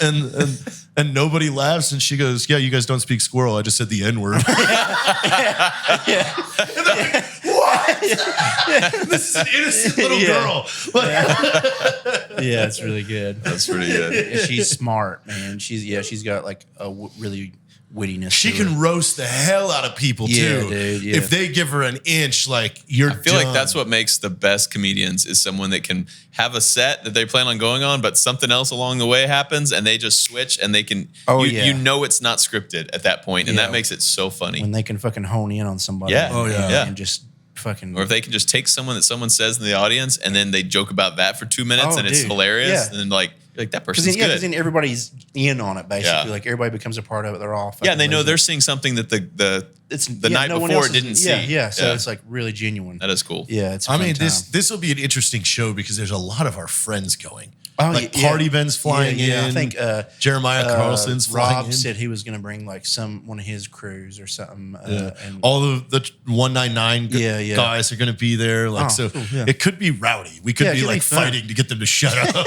and nobody laughs, and she goes, yeah, you guys don't speak squirrel. I just said the N-word. What? This is an innocent little girl. Yeah, it's really good. That's pretty good. Yeah, she's smart, man. She's got like a really wittiness. She to can her. roast the hell out of people Yeah, too. dude, yeah. If they give her an inch, like you're I feel like that's what makes the best comedians is someone that can have a set that they plan on going on, but something else along the way happens and they just switch and they can, you know it's not scripted at that point, and Yeah. that makes it so funny. when they can fucking hone in on somebody. Yeah. Oh, yeah. Yeah. And just fucking. Or if they can just take someone that someone says in the audience and then they joke about that for 2 minutes Oh, and it's dude. hilarious, Yeah. and then like that Because person's then, good. then everybody's in on it, basically. Yeah. Like everybody becomes a part of it. They're all fucking Yeah, and they know losing. they're seeing something that the night no one before else is- didn't see. Yeah. So it's like really genuine. That is cool. Yeah, it's. a I fun mean, time. this will be an interesting show because there's a lot of our friends going. Oh, like yeah. Party Ben's flying Yeah, in. I think Jeremiah Carlson's flying Rob in. said he was going to bring like one of his crews or something. And All the 199 Yeah. guys are going to be there. Like, Oh, so cool, yeah. it could be rowdy. We could Yeah, it be could be like fun. fighting to get them to shut up.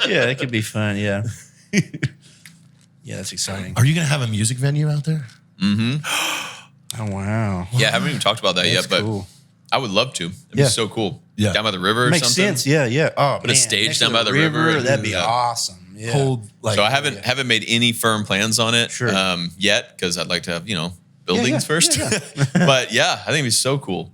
yeah, it could be fun. Yeah. Yeah, that's exciting. Are you going to have a music venue out there? Oh wow. Yeah, I haven't even talked about that That's yet, but cool. I would love to. It'd Yeah. be so cool. Yeah. Down by the river or Makes something. sense. Yeah. Oh, Put a stage next to down by the river and That'd do be that. awesome. Yeah. Hold like So I haven't made any firm plans on it Sure. yet because I'd like to have buildings yeah, first. yeah, But yeah, I think it'd be so cool.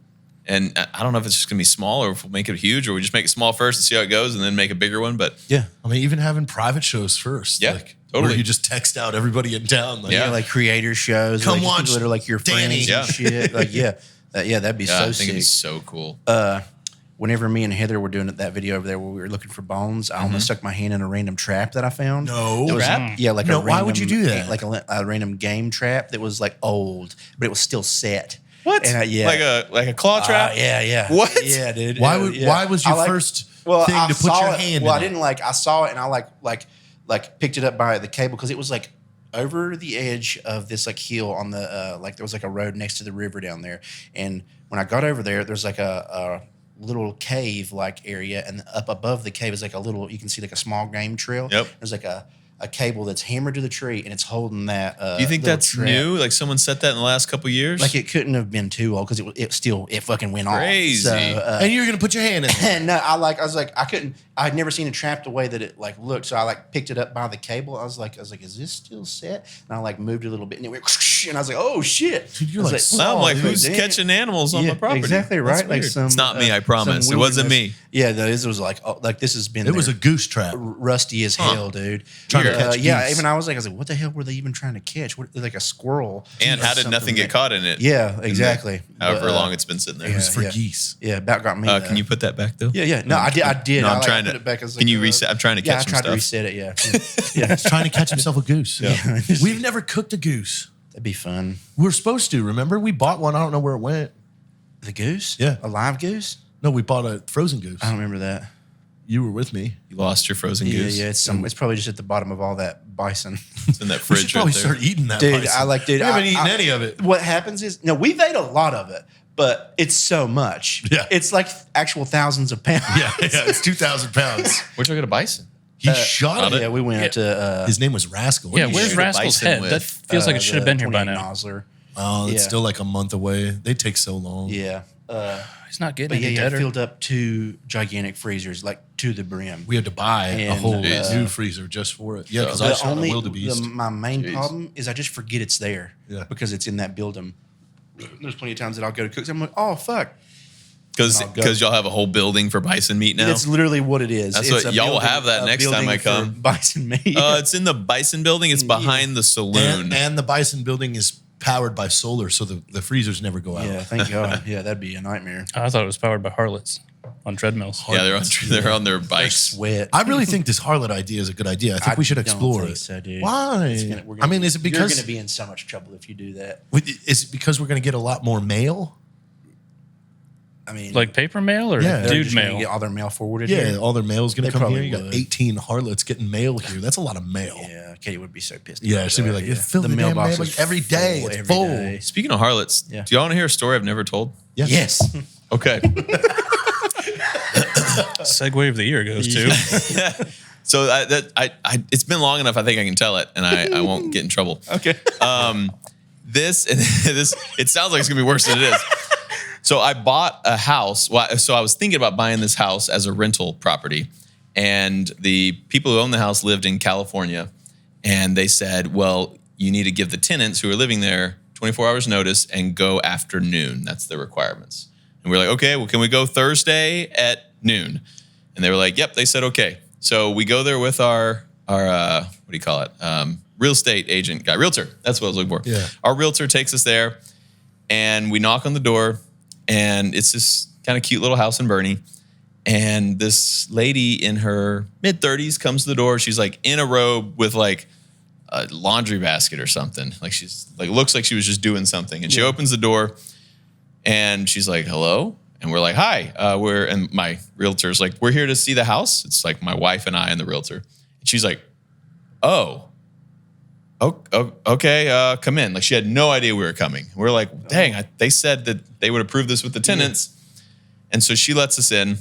And I don't know if it's just gonna be small or if we'll make it huge or we just make it small first and see how it goes and then make a bigger one. But Yeah. I mean, even having private shows first. Yeah, like, totally. Where you just text out everybody in town. Like, Yeah. Yeah, like creator shows. Come like just watch people that are like your Danny. friends Yeah. and shit. Like that'd be yeah, so I think it'd be sick. so cool. Whenever me and Heather were doing that video over there where we were looking for bones, I almost stuck my hand in a random trap that I found. No. It was, Trap? Yeah, like No, a why would you do that? Like a random game trap that was like old, but it was still set. What? And yeah. Like a claw trap? Yeah. What? Yeah, dude. Why Yeah. why was your I first well, thing I to put saw your it- hand Well, in I it? didn't I saw it and I like picked it up by the cable because it was like over the edge of this like hill on the like there was like a road next to the river down there. And when I got over there's like a little cave like area, and up above the cave is like a little, you can see like a small game trail. Yep. There's like a cable that's hammered to the tree and it's holding that. Do you think little that's trap. new? Like someone set that in the last couple years? Like it couldn't have been too old because it fucking went Crazy. off. and you're gonna put your hand in it. And no, I was like, I'd never seen it trapped the way that it like looked. So I like picked it up by the cable. I was like, is this still set? And I like moved it a little bit and it went, and I was like, oh shit. Dude, you're I was like, Now I'm like, oh, who's damn. catching animals on the property? Exactly That's right. Like weird. some, it's not me, I promise. some It wasn't wilderness- me. Yeah, this was like this has been. It was a there. goose trap. Rusty as hell, dude. Trying to catch yeah, geese. even I was like, what the hell were they even trying to catch? What, like a squirrel? And or how did something nothing get that- caught in it? Yeah, exactly. However But, long it's been sitting there. It was for yeah. geese. Yeah, about got me. Can you put that back though? Yeah. No, I did. No, I I'm like, trying put to. it back. I was Can like, you reset? I'm trying to Yeah, I catch tried some to stuff. reset it. Yeah, yeah. Trying to catch himself a goose. Yeah. We've never cooked a goose. That'd be fun. We were supposed to. Remember, we bought one. I don't know where it went. The goose? Yeah. a live goose. No, we bought a frozen goose. I don't remember that. You were with me. You lost your frozen goose. Yeah. It's probably just at the bottom of all that bison. It's in that We fridge should probably right there. start eating that. Dude, bison. I like. Dude, we haven't I- eaten I- any of it. What happens is, no, we've ate a lot of it, but it's so much. Yeah. It's like actual thousands of pounds. Yeah, it's 2,000 pounds. Where'd you get a bison? He shot it. Yeah, we went up to. His name was Rascal. What Yeah, did you where's shoot? Rascal's bison head? with? That feels like it should have been here by now. Nosler. Oh, it's Yeah. still like a month away. They take so long. Yeah. He's not getting But any yeah, better. filled up 2 gigantic freezers, like to the brim. We had to buy a And, whole Jeez. new freezer just for it. Yeah, because I The shot a wildebeest. my main Jeez. problem is I just forget it's there. Yeah. Because it's in that building. There's plenty of times that I'll go to cook. I'm like, oh fuck. Because y'all have a whole building for bison meat now. That's literally what it is. That's It's what- a y'all will building- have that a next time building I for come. Bison meat. It's in the bison building. It's behind the saloon. and the bison building is powered by solar, so the freezers never go out. yeah, thank God. Yeah, that'd be a nightmare. I thought it was powered by harlets on treadmills. yeah, they're on their bikes. Sweat. I really think this harlot idea is a good idea. I think we should don't explore think it. so, dude. Why? We're I mean, is it you're because going to be in so much trouble if you do that? is it because we're going to get a lot more mail? I mean, Like paper mail or Yeah. they're dude just gonna mail? get all their mail forwarded. Yeah, here. all their mail's going They to come here. probably You got would. 18 harlots getting mail here. That's a lot of mail. Yeah, Katie would be so pissed. Yeah, about she'd be that, like, yeah. fill the damn mailbox mailbox is every day. It's every full. day. Speaking of harlots, Yeah. do y'all want to hear a story I've never told? Yeah. Yes. Okay. Segue of the year goes to. So it's been long enough. I think I can tell it, and I won't get in trouble. Okay. This it sounds like it's gonna be worse than it is. So I bought a house. Well, so I was thinking about buying this house as a rental property, and the people who own the house lived in California, and they said, "Well, you need to give the tenants who are living there 24 hours notice and go after noon. That's the requirements." And we're like, "Okay, well, can we go Thursday at noon?" And they were like, "Yep." They said, "Okay." So we go there with our what do you call it? Real estate agent guy, realtor. That's what I was looking for. Yeah. Our realtor takes us there, and we knock on the door, and it's this kind of cute little house in Bernie. And this lady in her mid-30s comes to the door. She's like in a robe with like a laundry basket or something. Like she's like looks like she was just doing something. And she opens the door, and she's like, "Hello." And we're like, "Hi." And my realtor's like, "We're here to see the house." It's like my wife and I and the realtor. And she's like, "Oh, okay, come in." Like she had no idea we were coming. We're like, "Dang, they said that they would approve this with the tenants." And so she lets us in,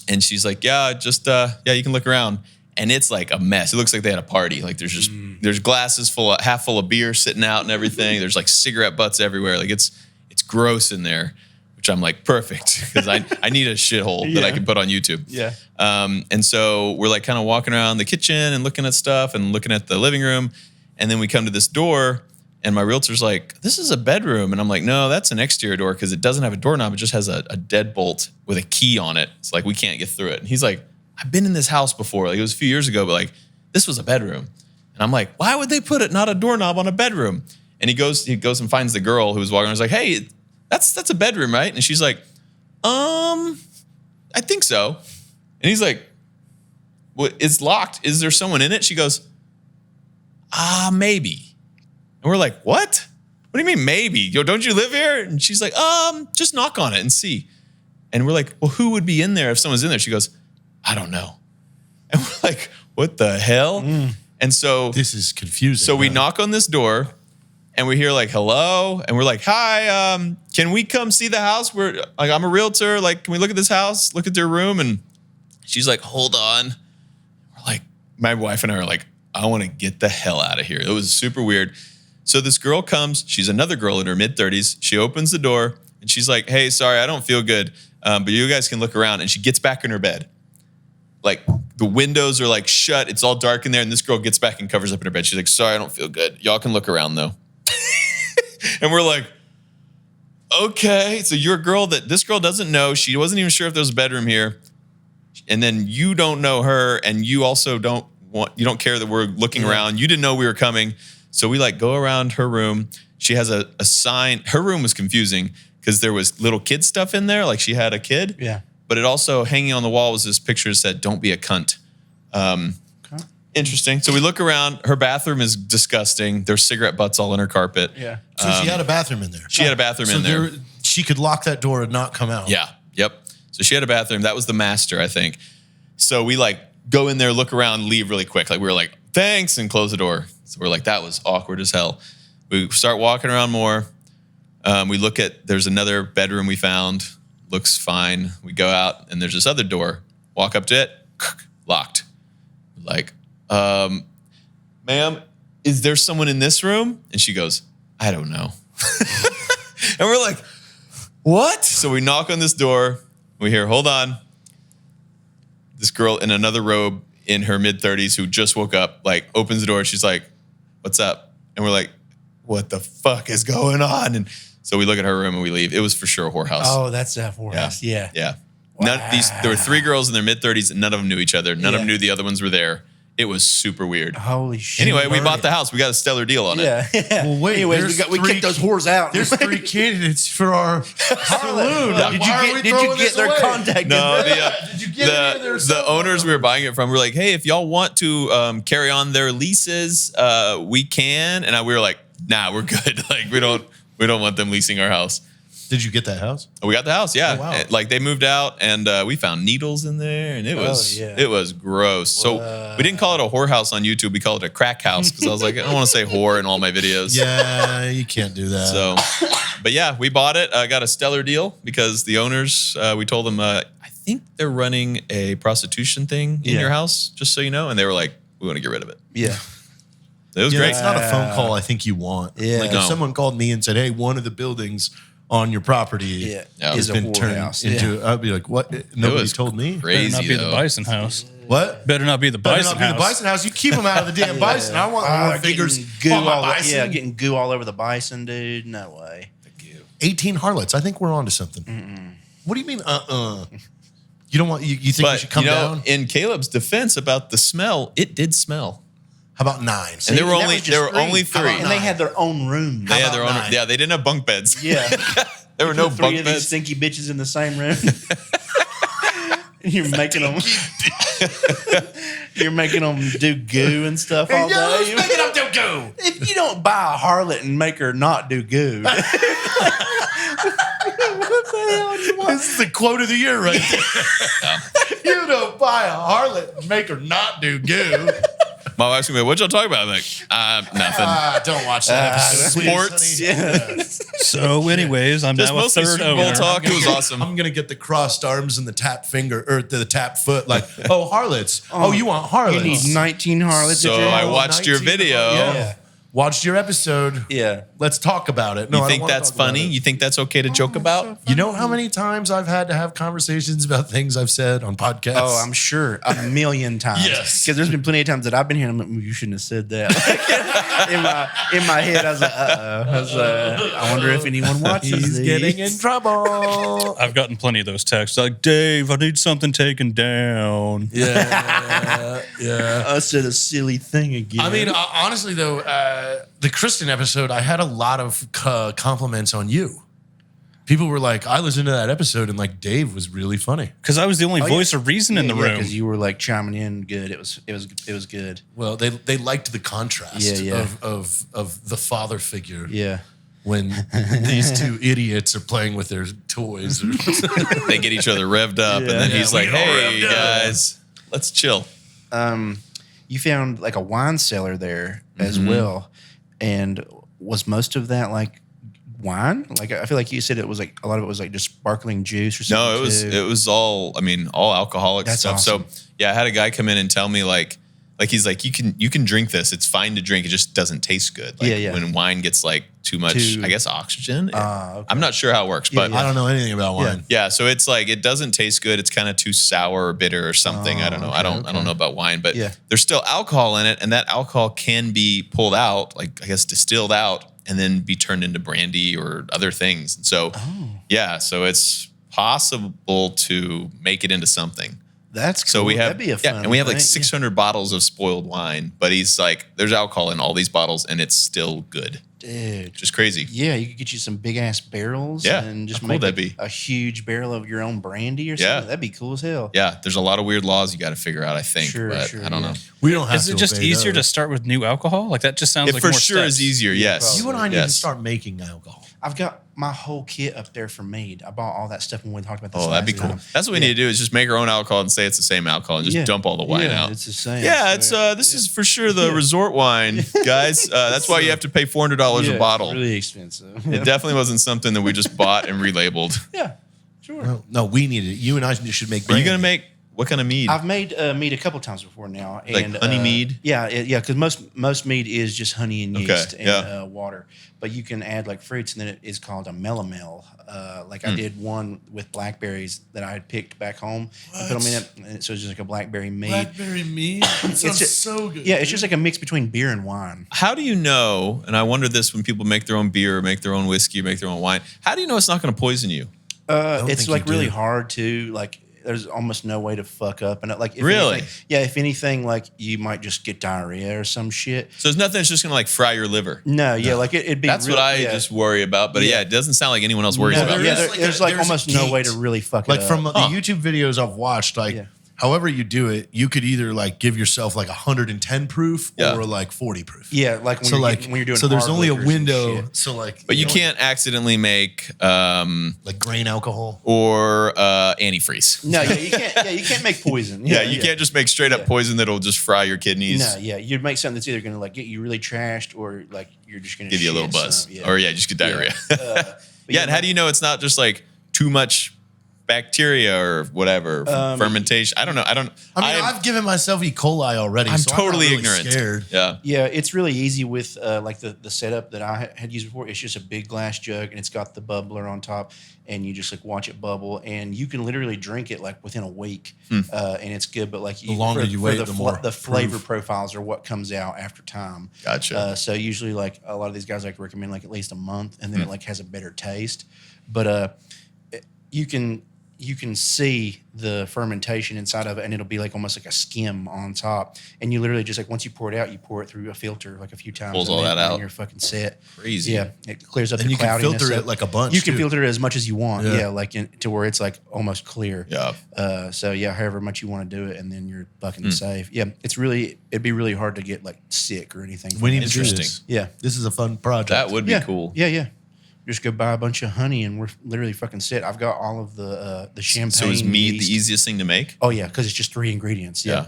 and she's like, "Yeah, just you can look around." And it's like a mess. It looks like they had a party. Like there's glasses half full of beer sitting out and everything. There's like cigarette butts everywhere. Like it's gross in there. Which I'm like, perfect, because I need a shithole that I can put on YouTube. Yeah. And so we're like kind of walking around the kitchen and looking at stuff and looking at the living room. And then we come to this door, and my realtor's like, "This is a bedroom." And I'm like, "No, that's an exterior door because it doesn't have a doorknob. It just has a deadbolt with a key on it. It's like we can't get through it." And he's like, "I've been in this house before. Like it was a few years ago, but like this was a bedroom." And I'm like, "Why would they put not a doorknob on a bedroom?" And he goes and finds the girl who was walking around. He's like, "Hey, that's a bedroom, right?" And she's like, I think so." And he's like, "Well, it's locked. Is there someone in it?" She goes, "Maybe." And we're like, "What? What do you mean maybe? Yo, don't you live here?" And she's like, just knock on it and see." And we're like, "Well, who would be in there if someone's in there?" She goes, "I don't know." And we're like, "What the hell?" And so This is confusing. so we huh? knock on this door, and we hear like, "Hello," and we're like, "Hi, can we come see the house? We're like, I'm a realtor. Like, can we look at this house? Look at their room?" And she's like, "Hold on." We're like, my wife and I are like, "I want to get the hell out of here." It was super weird. So this girl comes. She's another girl in her mid-30s. She opens the door, and she's like, "Hey, sorry, I don't feel good, but you guys can look around." And she gets back in her bed. Like the windows are like shut. It's all dark in there. And this girl gets back and covers up in her bed. She's like, "Sorry, I don't feel good. Y'all can look around though." And we're like, okay, so you're a girl that this girl doesn't know. She wasn't even sure if there was a bedroom here. And then you don't know her, and you also don't care that we're looking around. You didn't know we were coming. So we like go around her room. She has a sign. Her room was confusing because there was little kid stuff in there. Like she had a kid. Yeah. But it also hanging on the wall was this picture that said, "Don't be a cunt." Interesting. So we look around. Her bathroom is disgusting. There's cigarette butts all in her carpet. Yeah. So she had a bathroom in there. She had a bathroom in there. She could lock that door and not come out. Yeah. Yep. So she had a bathroom. That was the master, I think. So we like go in there, look around, leave really quick. Like we were like, thanks, and close the door. So we're like, that was awkward as hell. We start walking around more. We look at, there's another bedroom we found. Looks fine. We go out and there's this other door. Walk up to it, locked. Like, ma'am, is there someone in this room? And she goes, I don't know. And we're like, what? So we knock on this door. We hear, hold on. This girl in another robe in her mid-30s who just woke up, like opens the door. She's like, what's up? And we're like, what the fuck is going on? And so we look at her room and we leave. It was for sure a whorehouse. Oh, that's a whorehouse. Yeah. Yeah. There were 3 girls in their mid-30s and none of them knew each other. None of them knew the other ones were there. It was super weird. Holy shit. Anyway, we bought the house. We got a stellar deal on it. Yeah. Well, wait. Anyways, we kicked those whores out. There's 3 candidates for our saloon. Did you get their contact? No, Did you get any of their the owners we were buying it from were like, hey, if y'all want to carry on their leases, we can. And we were like, nah, we're good. Like we don't want them leasing our house. Did you get that house? We got the house, yeah. Oh, wow. Like they moved out and we found needles in there and it was gross. So we didn't call it a whorehouse on YouTube. We called it a crack house because I was like, I don't want to say whore in all my videos. Yeah, you can't do that. So, but yeah, we bought it. Got a stellar deal because the owners, we told them, I think they're running a prostitution thing in your house, just so you know. And they were like, we want to get rid of it. Yeah. It was great. It's not a phone call I think you want. Yeah. Like if someone called me and said, hey, one of the buildings on your property has a been turned whorehouse. into, I'd be like, what? Nobody told me. Better Crazy, not be the though. Bison House. What? Better not be the Better Bison not be House. the Bison House. You keep them out of the damn Bison. I want more fingers goo on my all Bison. getting goo all over the bison, dude. No way. 18 harlots. I think we're on to something. What do you mean, You don't want, you think we should come down? In Caleb's defense about the smell, it did smell. How about 9? And there were That was just only 3. How about And they had their own room. They had their own. 9? Yeah, they didn't have bunk beds. Yeah. There were no 3 bunk of these beds. stinky bitches in the same room. And you're making them. You're making them do goo and stuff all day. making them do goo. If you don't buy a harlot and make her not do goo, what the hell do you want? This is the quote of the year right there. You don't buy a harlot and make her not do goo. My wife's gonna be like, what y'all talking about? I'm like, nothing. Don't watch that episode. Sports. Please, honey. So, anyways, I'm Just now a mostly third Super Bowl owner. talk. It was awesome. I'm gonna get the crossed arms and the tap finger or the tap foot. Like, oh, harlots. Oh, you want harlots? You need 19 harlots. So at your I house? watched your 19 video. Yeah. Watched your episode. Yeah. Let's talk about it. No, I You don't think wanna that's talk about funny? it. You think that's okay to joke about? You know how many times I've had to have conversations about things I've said on podcasts? Oh, I'm sure a million times. Yes. because there's been plenty of times that I've been here. And I'm like, you shouldn't have said that. in my head, I was like, I wonder if anyone watches. He's these. getting in trouble. I've gotten plenty of those texts. Like, Dave, I need something taken down. Yeah. I said a silly thing again. I mean, honestly, though, the Kristen episode, I had a lot of compliments on you. People were like, I listened to that episode and like Dave was really funny. Because I was the only voice of reason in the room. because you were like chiming in good. It was good. Well, they liked the contrast Yeah. of the father figure Yeah. when these 2 idiots are playing with their toys. They get each other revved up, and then he's like, we all "Hey revved up." guys, let's chill." You found like a wine cellar there as well, and was most of that like wine? Like I feel like you said it was like a lot of it was like just sparkling juice or something. No, it too. was all. I mean, all alcoholic That's stuff. awesome. So yeah, I had a guy come in and tell me like he's like, you can drink this. It's fine to drink. It just doesn't taste good. Like Yeah. when wine gets like too much, I guess oxygen. okay. I'm not sure how it works, but I don't know anything about wine. yeah, so it's like it doesn't taste good. It's kind of too sour or bitter or something. I don't know. I don't know about wine, but Yeah. there's still alcohol in it, and that alcohol can be pulled out, like I guess distilled out, and then be turned into brandy or other things. And so, so it's possible to make it into something. That's cool. So we have, That'd be a fun and we have like thing. 600 bottles of spoiled wine, but he's like, there's alcohol in all these bottles and it's still good. Dude. Just crazy. Yeah, you could get you some big ass barrels and just How cool make that'd be. a huge barrel of your own brandy or something. Yeah. That'd be cool as hell. Yeah, there's a lot of weird laws you got to figure out, I think. Sure, but sure, I don't yeah. know. We don't have Is to it just obey easier to those. start with new alcohol? Like that just sounds It like for more sure is steps. easier, yes. You and I need to start making alcohol. I've got my whole kit up there for mead. I bought all that stuff when we talked about this. Oh, that'd be last cool. time. That's what we need to do is just make our own alcohol and say it's the same alcohol and just dump all the wine out. It's the same. Yeah, it's this is for sure the resort wine, guys. That's why you have to pay $400 a bottle. It's really expensive. It definitely wasn't something that we just bought and relabeled. Yeah, sure. No, we need it. You and I should make. Are you gonna make what kind of mead? I've made mead a couple times before now. Like and, honey mead? Yeah, because most mead is just honey and yeast and water. But you can add like fruits, and then it is called a melomel. Like I did one with blackberries that I had picked back home and put them in it. And so it's just like a blackberry mead. Blackberry mead? It sounds just, so good. Yeah, it's just like a mix between beer and wine. How do you know, and I wonder this when people make their own beer, or make their own whiskey, or make their own wine, how do you know it's not going to poison you? It's think like you really do. hard to like. There's almost no way to fuck up, and like if Really? if anything, like you might just get diarrhea or some shit. So there's nothing that's just going to like fry your liver. No, yeah, like it'd be. That's real, what I yeah. just worry about. But yeah, it doesn't sound like anyone else worries No, about yeah, that. there's almost no way to really fuck it Like up. from the YouTube videos I've watched, like however you do it, you could either like give yourself like 110 proof or like 40 proof. Yeah, like when, when you're doing. So there's hard only a liquors and window. shit. So like, But you can't accidentally make like grain alcohol. or antifreeze. No, yeah, you can't. Yeah, you can't make poison. Yeah, you can't just make straight up poison that'll just fry your kidneys. No, yeah, you'd make something that's either going to like get you really trashed or like you're just going to Give you a little buzz. Some, Or just get diarrhea. Yeah, And how do you know it's not just like too much bacteria or whatever fermentation? I don't know. I mean, I've given myself E. coli already. I'm so totally I'm not really ignorant. Scared. Yeah. Yeah, it's really easy with like the setup that I had used before. It's just a big glass jug and it's got the bubbler on top, and you just like watch it bubble, and you can literally drink it like within a week, and it's good. But like The longer you wait, the more the flavor proof. profiles are what comes out after time. Gotcha. So usually like a lot of these guys like recommend like at least a month, and then it like has a better taste. But you can see the fermentation inside of it, and it'll be like almost like a skim on top. And you literally just like once you pour it out, you pour it through a filter like a few times. Pulls and all then- that and out. You're fucking set. Crazy. Yeah, it clears up And the you can cloudiness. filter of- it like a bunch, You can too. filter it as much as you want. Yeah. Yeah, like to where it's like almost clear. Yeah. So yeah, however much you want to do it, and then you're fucking safe. Yeah, it'd be really hard to get like sick or anything. We from need that. to do Interesting. this. Yeah. This is a fun project. That would be Yeah, cool. Yeah. Just go buy a bunch of honey, and we're literally fucking set. I've got all of the champagne. So is mead yeast. the easiest thing to make? Oh yeah, because it's just 3 ingredients. Yeah.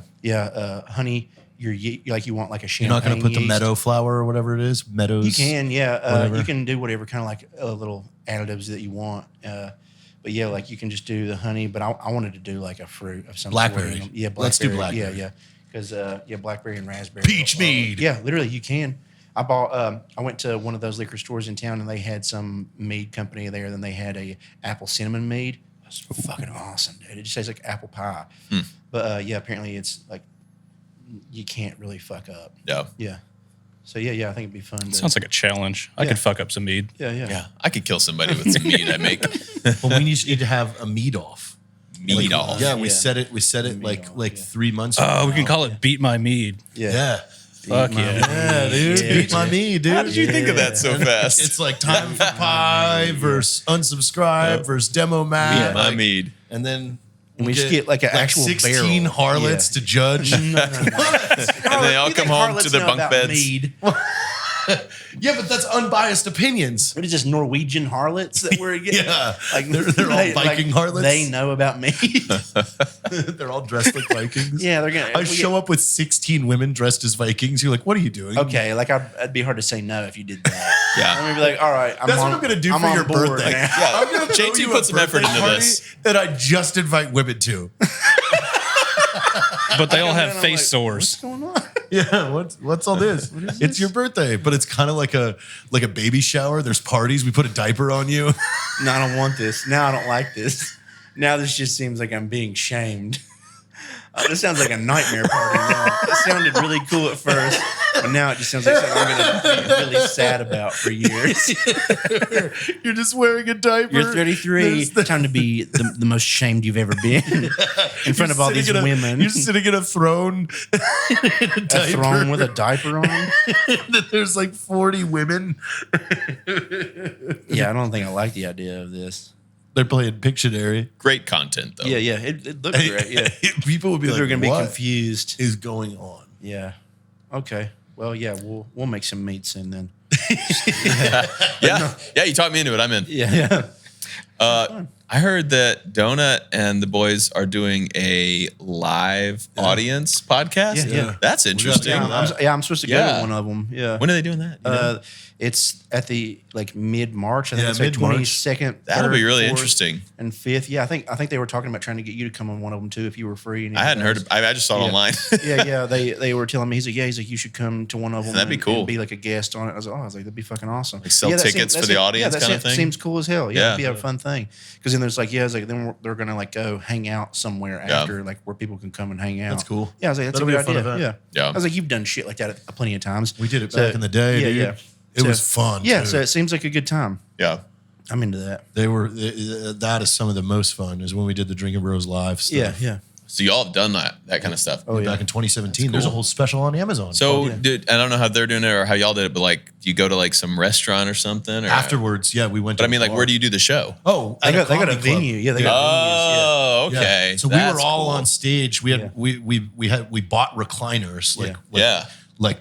Honey. You want like a You're champagne. not going to put the yeast. meadow flower or whatever it is. Meadows. You can, yeah. whatever. You can do whatever kind of like little additives that you want. But yeah, like you can just do the honey. But I wanted to do like a fruit of some Blackberry. sort. Yeah, blackberry. Let's do blackberry. Yeah. Because blackberry and raspberry. Peach mead. Yeah, literally, you can. I bought. I went to one of those liquor stores in town, and they had some mead company there. Then they had a apple cinnamon mead. It was fucking awesome, dude. It just tastes like apple pie. But yeah, apparently it's like you can't really fuck up. Yeah. Yeah. So yeah, I think it'd be fun. Sounds like a challenge. I could fuck up some mead. yeah. Yeah. I could kill somebody with some mead I make. Well, we just need to have a mead off. Mead off. Yeah, we Yeah. said it. We said it like 3 months. Oh, we can now. call it Beat My Mead. Yeah. Fuck my yeah. Yeah, dude. Yeah, Beat my mead, dude. How did you think of that so fast? It's like time for pie versus unsubscribe versus demo map. my like- mead. And then we just get like an actual 16 barrel. harlots to judge. And they all come home to their bunk beds. Mead? Yeah, but that's unbiased opinions. What is this, Norwegian harlots that we're getting? Yeah. like They're all Viking harlots. They know about mead. They're all dressed like Vikings. Yeah, they're gonna. I show up with 16 women dressed as Vikings. You're like, what are you doing? Okay, like I'd be hard to say no if you did that. Yeah. I'm gonna be like, all right, That's what I'm going to do I'm for on your board birthday. now. I'm going to JT put some effort into this. that I just invite women to. But they all And have I'm face like, sores. What's going on? Yeah, what's all this? It's your birthday, but it's kind of like a baby shower. There's parties. We put a diaper on you. No, I don't want this. Now I don't like this. Now this just seems like I'm being shamed. This sounds like a nightmare party now. It sounded really cool at first. But now it just sounds like something I'm going to be really sad about for years. You're just wearing a diaper. You're 33. Time to be the most shamed you've ever been in front of all these women. You're sitting in a throne. In a A throne with a diaper on. There's like 40 women. Yeah, I don't think I like the idea of this. They're playing Pictionary. Great content though. Yeah, it looked great. Yeah, People would be they're like, going to be what confused. is going on? Yeah. Okay. Well, yeah, we'll make some meat soon then. Yeah. You talked me into it. I'm in. Yeah. I heard that Donut and the boys are doing a live audience podcast. Yeah. That's interesting. I'm supposed to go Yeah. to one of them. Yeah. When are they doing that? You know? It's at the mid-March. I think Yeah, it's like mid-March. 22nd. That'll 3rd, be really 4th, interesting. And 5th. Yeah, I think they were talking about trying to get you to come on one of them too if you were free. And I hadn't heard. I just saw it online. yeah. They were telling me. He's like, you should come to one of them. That'd be and cool. be like a guest on it. I was like, that'd be fucking awesome. Like sell that tickets for the that audience that kind of thing? Seems cool as hell. Yeah, Yeah. it'd be a fun thing. Because then there's then they're gonna go hang out somewhere after where people can come and hang out. That's cool. Yeah, I was like, that's That'll a be good a fun idea. event. Yeah. Yeah. I was like, you've done shit like that plenty of times. We did it back in the day. Yeah, dude. yeah. It was fun. Yeah, too. so it seems like a good time. Yeah. I'm into that. They were. That is some of the most fun. Is when we did the Drinking Bros live stuff. Yeah. So y'all have done that kind of stuff. Oh, yeah. Back in 2017, there's a whole special on Amazon. So, dude, I don't know how they're doing it or how y'all did it, but like, do you go to like some restaurant or something? Or afterwards, yeah, we went. But to I mean, a like, bar. where do you do the show? Oh, They at got a comedy club. venue. Yeah, they got venues. Oh, Yeah. okay. So we That's were all cool. on stage. We had Yeah. we bought recliners, Yeah. like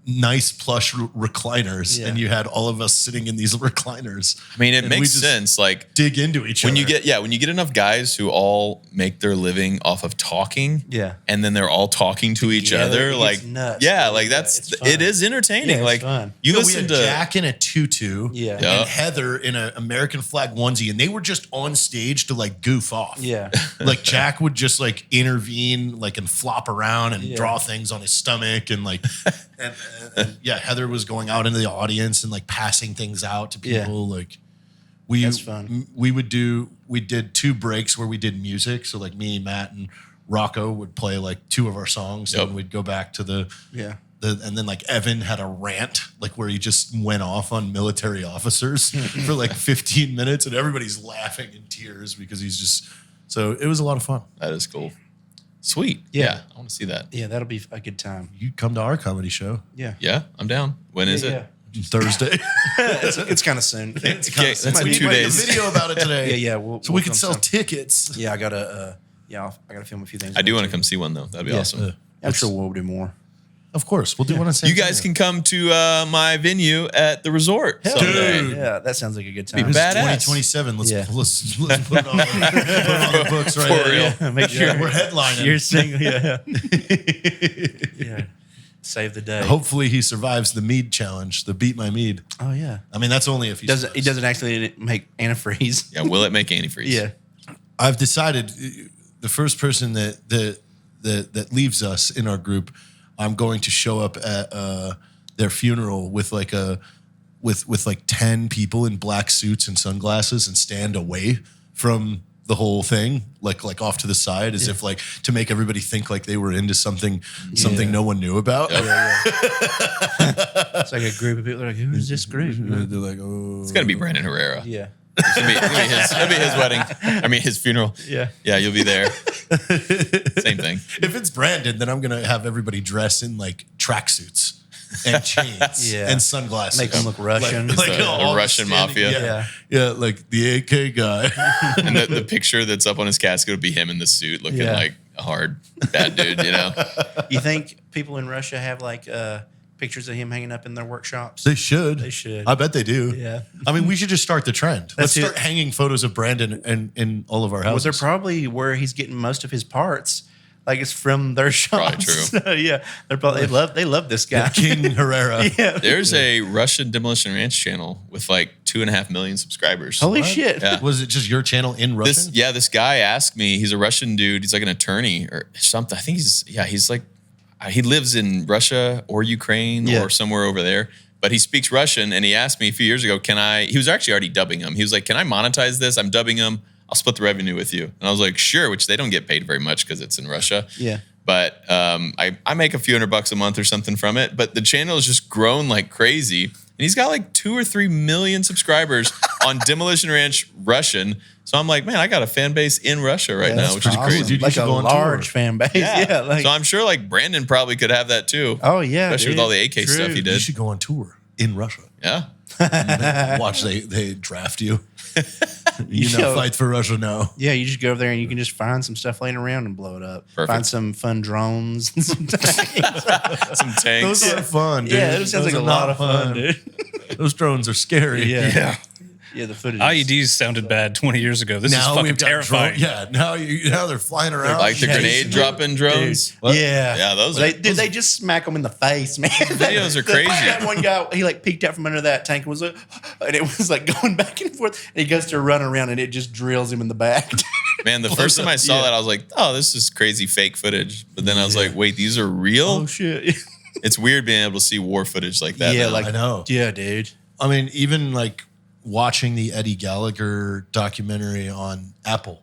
nice plush recliners, Yeah. and you had all of us sitting in these recliners. I mean, it And we makes just sense. Like, dig into each when other. you get enough guys who all make their living off of talking, Yeah. and then they're all talking to each Together, other, it like, gets nuts. yeah, Yeah, like it's fun. it is entertaining. Yeah, it's like, fun. you we listen had to Jack in a tutu, Yeah. Yeah. and Heather in an American flag onesie, and they were just on stage to like goof off. Yeah. Like Jack would just like intervene, like and flop around and Yeah. draw things on his stomach, and like, and yeah, Heather was going out into the audience and like passing things out to Yeah. people. Like we, That's fun. we did 2 breaks where we did music. So like me, Matt, and Rocco would play like 2 of our songs, Yep. and we'd go back to the and then like Evan had a rant like where he just went off on military officers for like 15 minutes, and everybody's laughing in tears because he's just. So it was a lot of fun. that is cool. Sweet. Yeah. Yeah. I want to see that. Yeah, that'll be a good time. You come to our comedy show Yeah. Yeah, I'm down. When is it? Thursday. It's kind of soon. Okay, that's in We 2 made a days. video about it today. Yeah. So we can sell tickets. Yeah, I gotta film a few things. I do want to come see one though. That'd be awesome. I'm sure we'll do more. Of course, we'll do one on San You guys can come to my venue at the resort someday. Dude. Yeah, that sounds like a good Be time. bad. Badass. 2027. Let's Yeah. let's put it on, put it on the books right For now. real. Make sure Yeah, we're headlining. you're single. Yeah. Yeah. Save the day. Hopefully, he survives the mead challenge, the beat my mead. Oh yeah. I mean, that's only if he He survives. doesn't actually make antifreeze. Yeah, will it make antifreeze? Yeah. I've decided the first person that leaves us in our group, I'm going to show up at their funeral with like with like 10 people in black suits and sunglasses and stand away from the whole thing, like off to the side, as if like to make everybody think like they were into something no one knew about. It's like a group of people. They're like, who is this group? They're like, oh, It's gonna be Brandon Herrera. Yeah. It's gonna be his wedding. I mean, his funeral. Yeah. Yeah, you'll be there. Same thing. if it's Brandon, then I'm gonna have everybody dress in like tracksuits and chains Yeah. and sunglasses. Make them look Russian. Like The all Russian standing- mafia. Yeah, like the AK guy. And the picture that's up on his casket will be him in the suit looking Yeah. like a hard bad dude, you know? You think people in Russia have like pictures of him hanging up in their workshops? They should. They should. I bet they do. Yeah. I mean, we should just start the trend. Let's That's it. start hanging photos of Brandon in all of our Well, houses. they're probably where he's getting most of his parts. Like it's from their shops. true. So, yeah, they're probably they love this guy. King Herrera. Yeah. There's a Russian Demolition Ranch channel with like 2.5 million subscribers. Holy shit. Yeah. Was it just your channel in Russian? This guy asked me, he's a Russian dude, he's like an attorney or something. I think he's like, he lives in Russia or Ukraine Yeah. or somewhere over there, but he speaks Russian. And he asked me a few years ago, he was actually already dubbing him. He was like, can I monetize this? I'm dubbing him. I'll split the revenue with you. And I was like, sure, which they don't get paid very much because it's in Russia. Yeah. But I make a few $100 a month or something from it. But the channel has just grown like crazy. And he's got like 2 or 3 million subscribers on Demolition Ranch Russian. So I'm like, man, I got a fan base in Russia right now, which is awesome. crazy. Dude, you Like should a go on large tour. fan base. Yeah. Like, So I'm sure like Brandon probably could have that too. oh yeah, Especially dude. with all the AK True. stuff he You did. should go on tour in Russia. Yeah. Watch they draft you. Yo. Fight for Russia now. Yeah, you just go over there and you can just find some stuff laying around and blow it up. Perfect. Find some fun drones and some tanks. Some tanks. Those are fun, dude. Yeah, it sounds Those like a are lot not of fun, dude. Those drones are scary. Yeah. Yeah, the footage. IEDs sounded bad 20 years ago. This is Now fucking we've got terrifying. now they're flying around. Like the Yeah, grenade dropping drones. Dude. Yeah. Yeah, those They, are- dude, they just smack them in the face, man. videos are crazy. That one guy, he like peeked out from under that tank and was like, and it was like going back and forth. And he goes to run around and it just drills him in the back. Man, the first time I saw that, I was like, oh, this is crazy fake footage. But then I was like, wait, these are real? Oh shit. It's weird being able to see war footage like that. Yeah, now. like I know. Yeah, dude. I mean, even like watching the Eddie Gallagher documentary on Apple,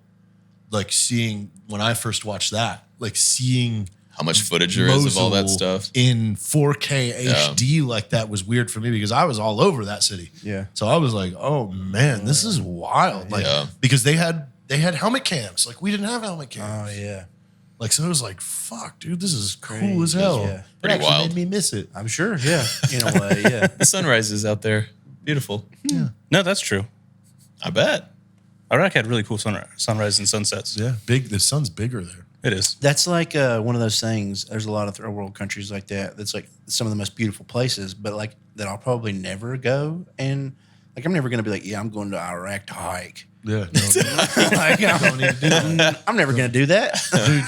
like seeing when I first watched that, like seeing how much footage there is of all that Mosul stuff. in 4K HD like that was weird for me because I was all over that city. Yeah. So I was like, oh man, this is wild. Like Yeah. because they had helmet cams. Like we didn't have helmet cams. Oh yeah. Like so it was like, fuck, dude, this is cool as hell. yeah. It Pretty actually wild. made me miss it. I'm sure. Yeah. In a way. Yeah. The sunrises out there. Beautiful. No, that's true. I bet. Iraq had really cool sunrise and sunsets. Yeah, big. The sun's bigger there. It is. That's like one of those things. There's a lot of third world countries like that. That's like some of the most beautiful places, but like that I'll probably never go. And like I'm never gonna be like, yeah, I'm going to Iraq to hike. Yeah, no, Like, I'm never gonna do that.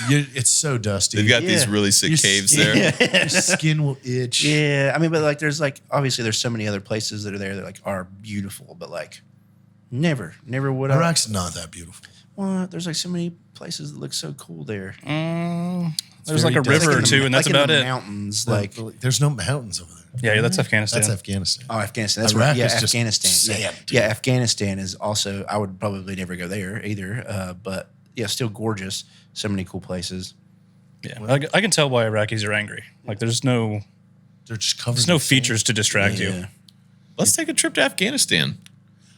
dude, it's so dusty. They've got these Yeah. really sick Your caves skin- there. Your skin will itch. Yeah, I mean, but like, there's like obviously there's so many other places that are there that like are beautiful, but like never would I. Iraq's not that beautiful. Well, there's like so many places that look so cool there. There's like a very river or Like in the- two, and that's like in about the it. Mountains, Like, like there's no mountains over there. Yeah, that's Afghanistan. That's Afghanistan. oh, Afghanistan. That's Iraq right. Yeah, is just Afghanistan. sand, dude. Yeah, Afghanistan is also. I would probably never go there either. But yeah, still gorgeous. So many cool places. Yeah, I can tell why Iraqis are angry. Like, there's no They're just covered. there's no in sand. features to distract you. Yeah. Let's take a trip to Afghanistan.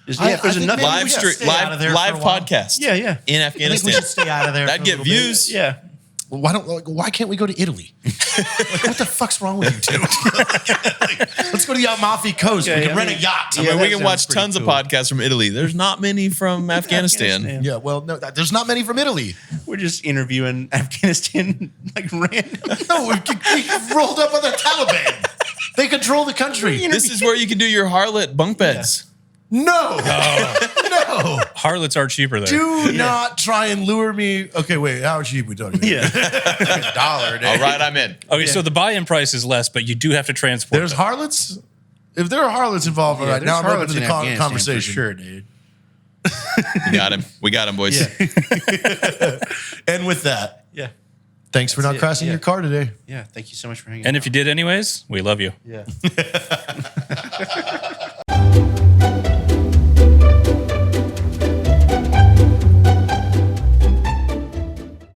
There's, I yeah, there's think enough. maybe Live we should stream, stay out of there live for a while. podcast. Yeah, yeah, In I think we Afghanistan. should stay out of there. That'd for a get little bit. views. yeah. Why can't we go to Italy? Like, what the fuck's wrong with you two? Let's go to the Amalfi Coast. Yeah, we can yeah, rent I a mean- yacht. I Yeah, mean, we that can sounds watch pretty tons cool. of podcasts from Italy. There's not many from Afghanistan. Yeah, well, no, there's not many from Italy. We're just interviewing Afghanistan like random. No, we rolled up on the Taliban. They control the country. This is where you can do your harlot bunk beds. No, no. Harlots are cheaper there. Do not try and lure me. Okay, wait. How cheap we talking? About? Yeah, $1. Dude. All right, I'm in. Okay, so the buy-in price is less, but you do have to transport. There's them. harlots. If there are harlots involved, Yeah, right now, I'm there's open to harlots in the Afghanistan conversation. for sure, dude. We got him. We got him, boys. And with that, Yeah, thanks for not it. crashing Yeah. your car today. yeah. Thank you so much for hanging. And out. if you did anyways, we love you. yeah.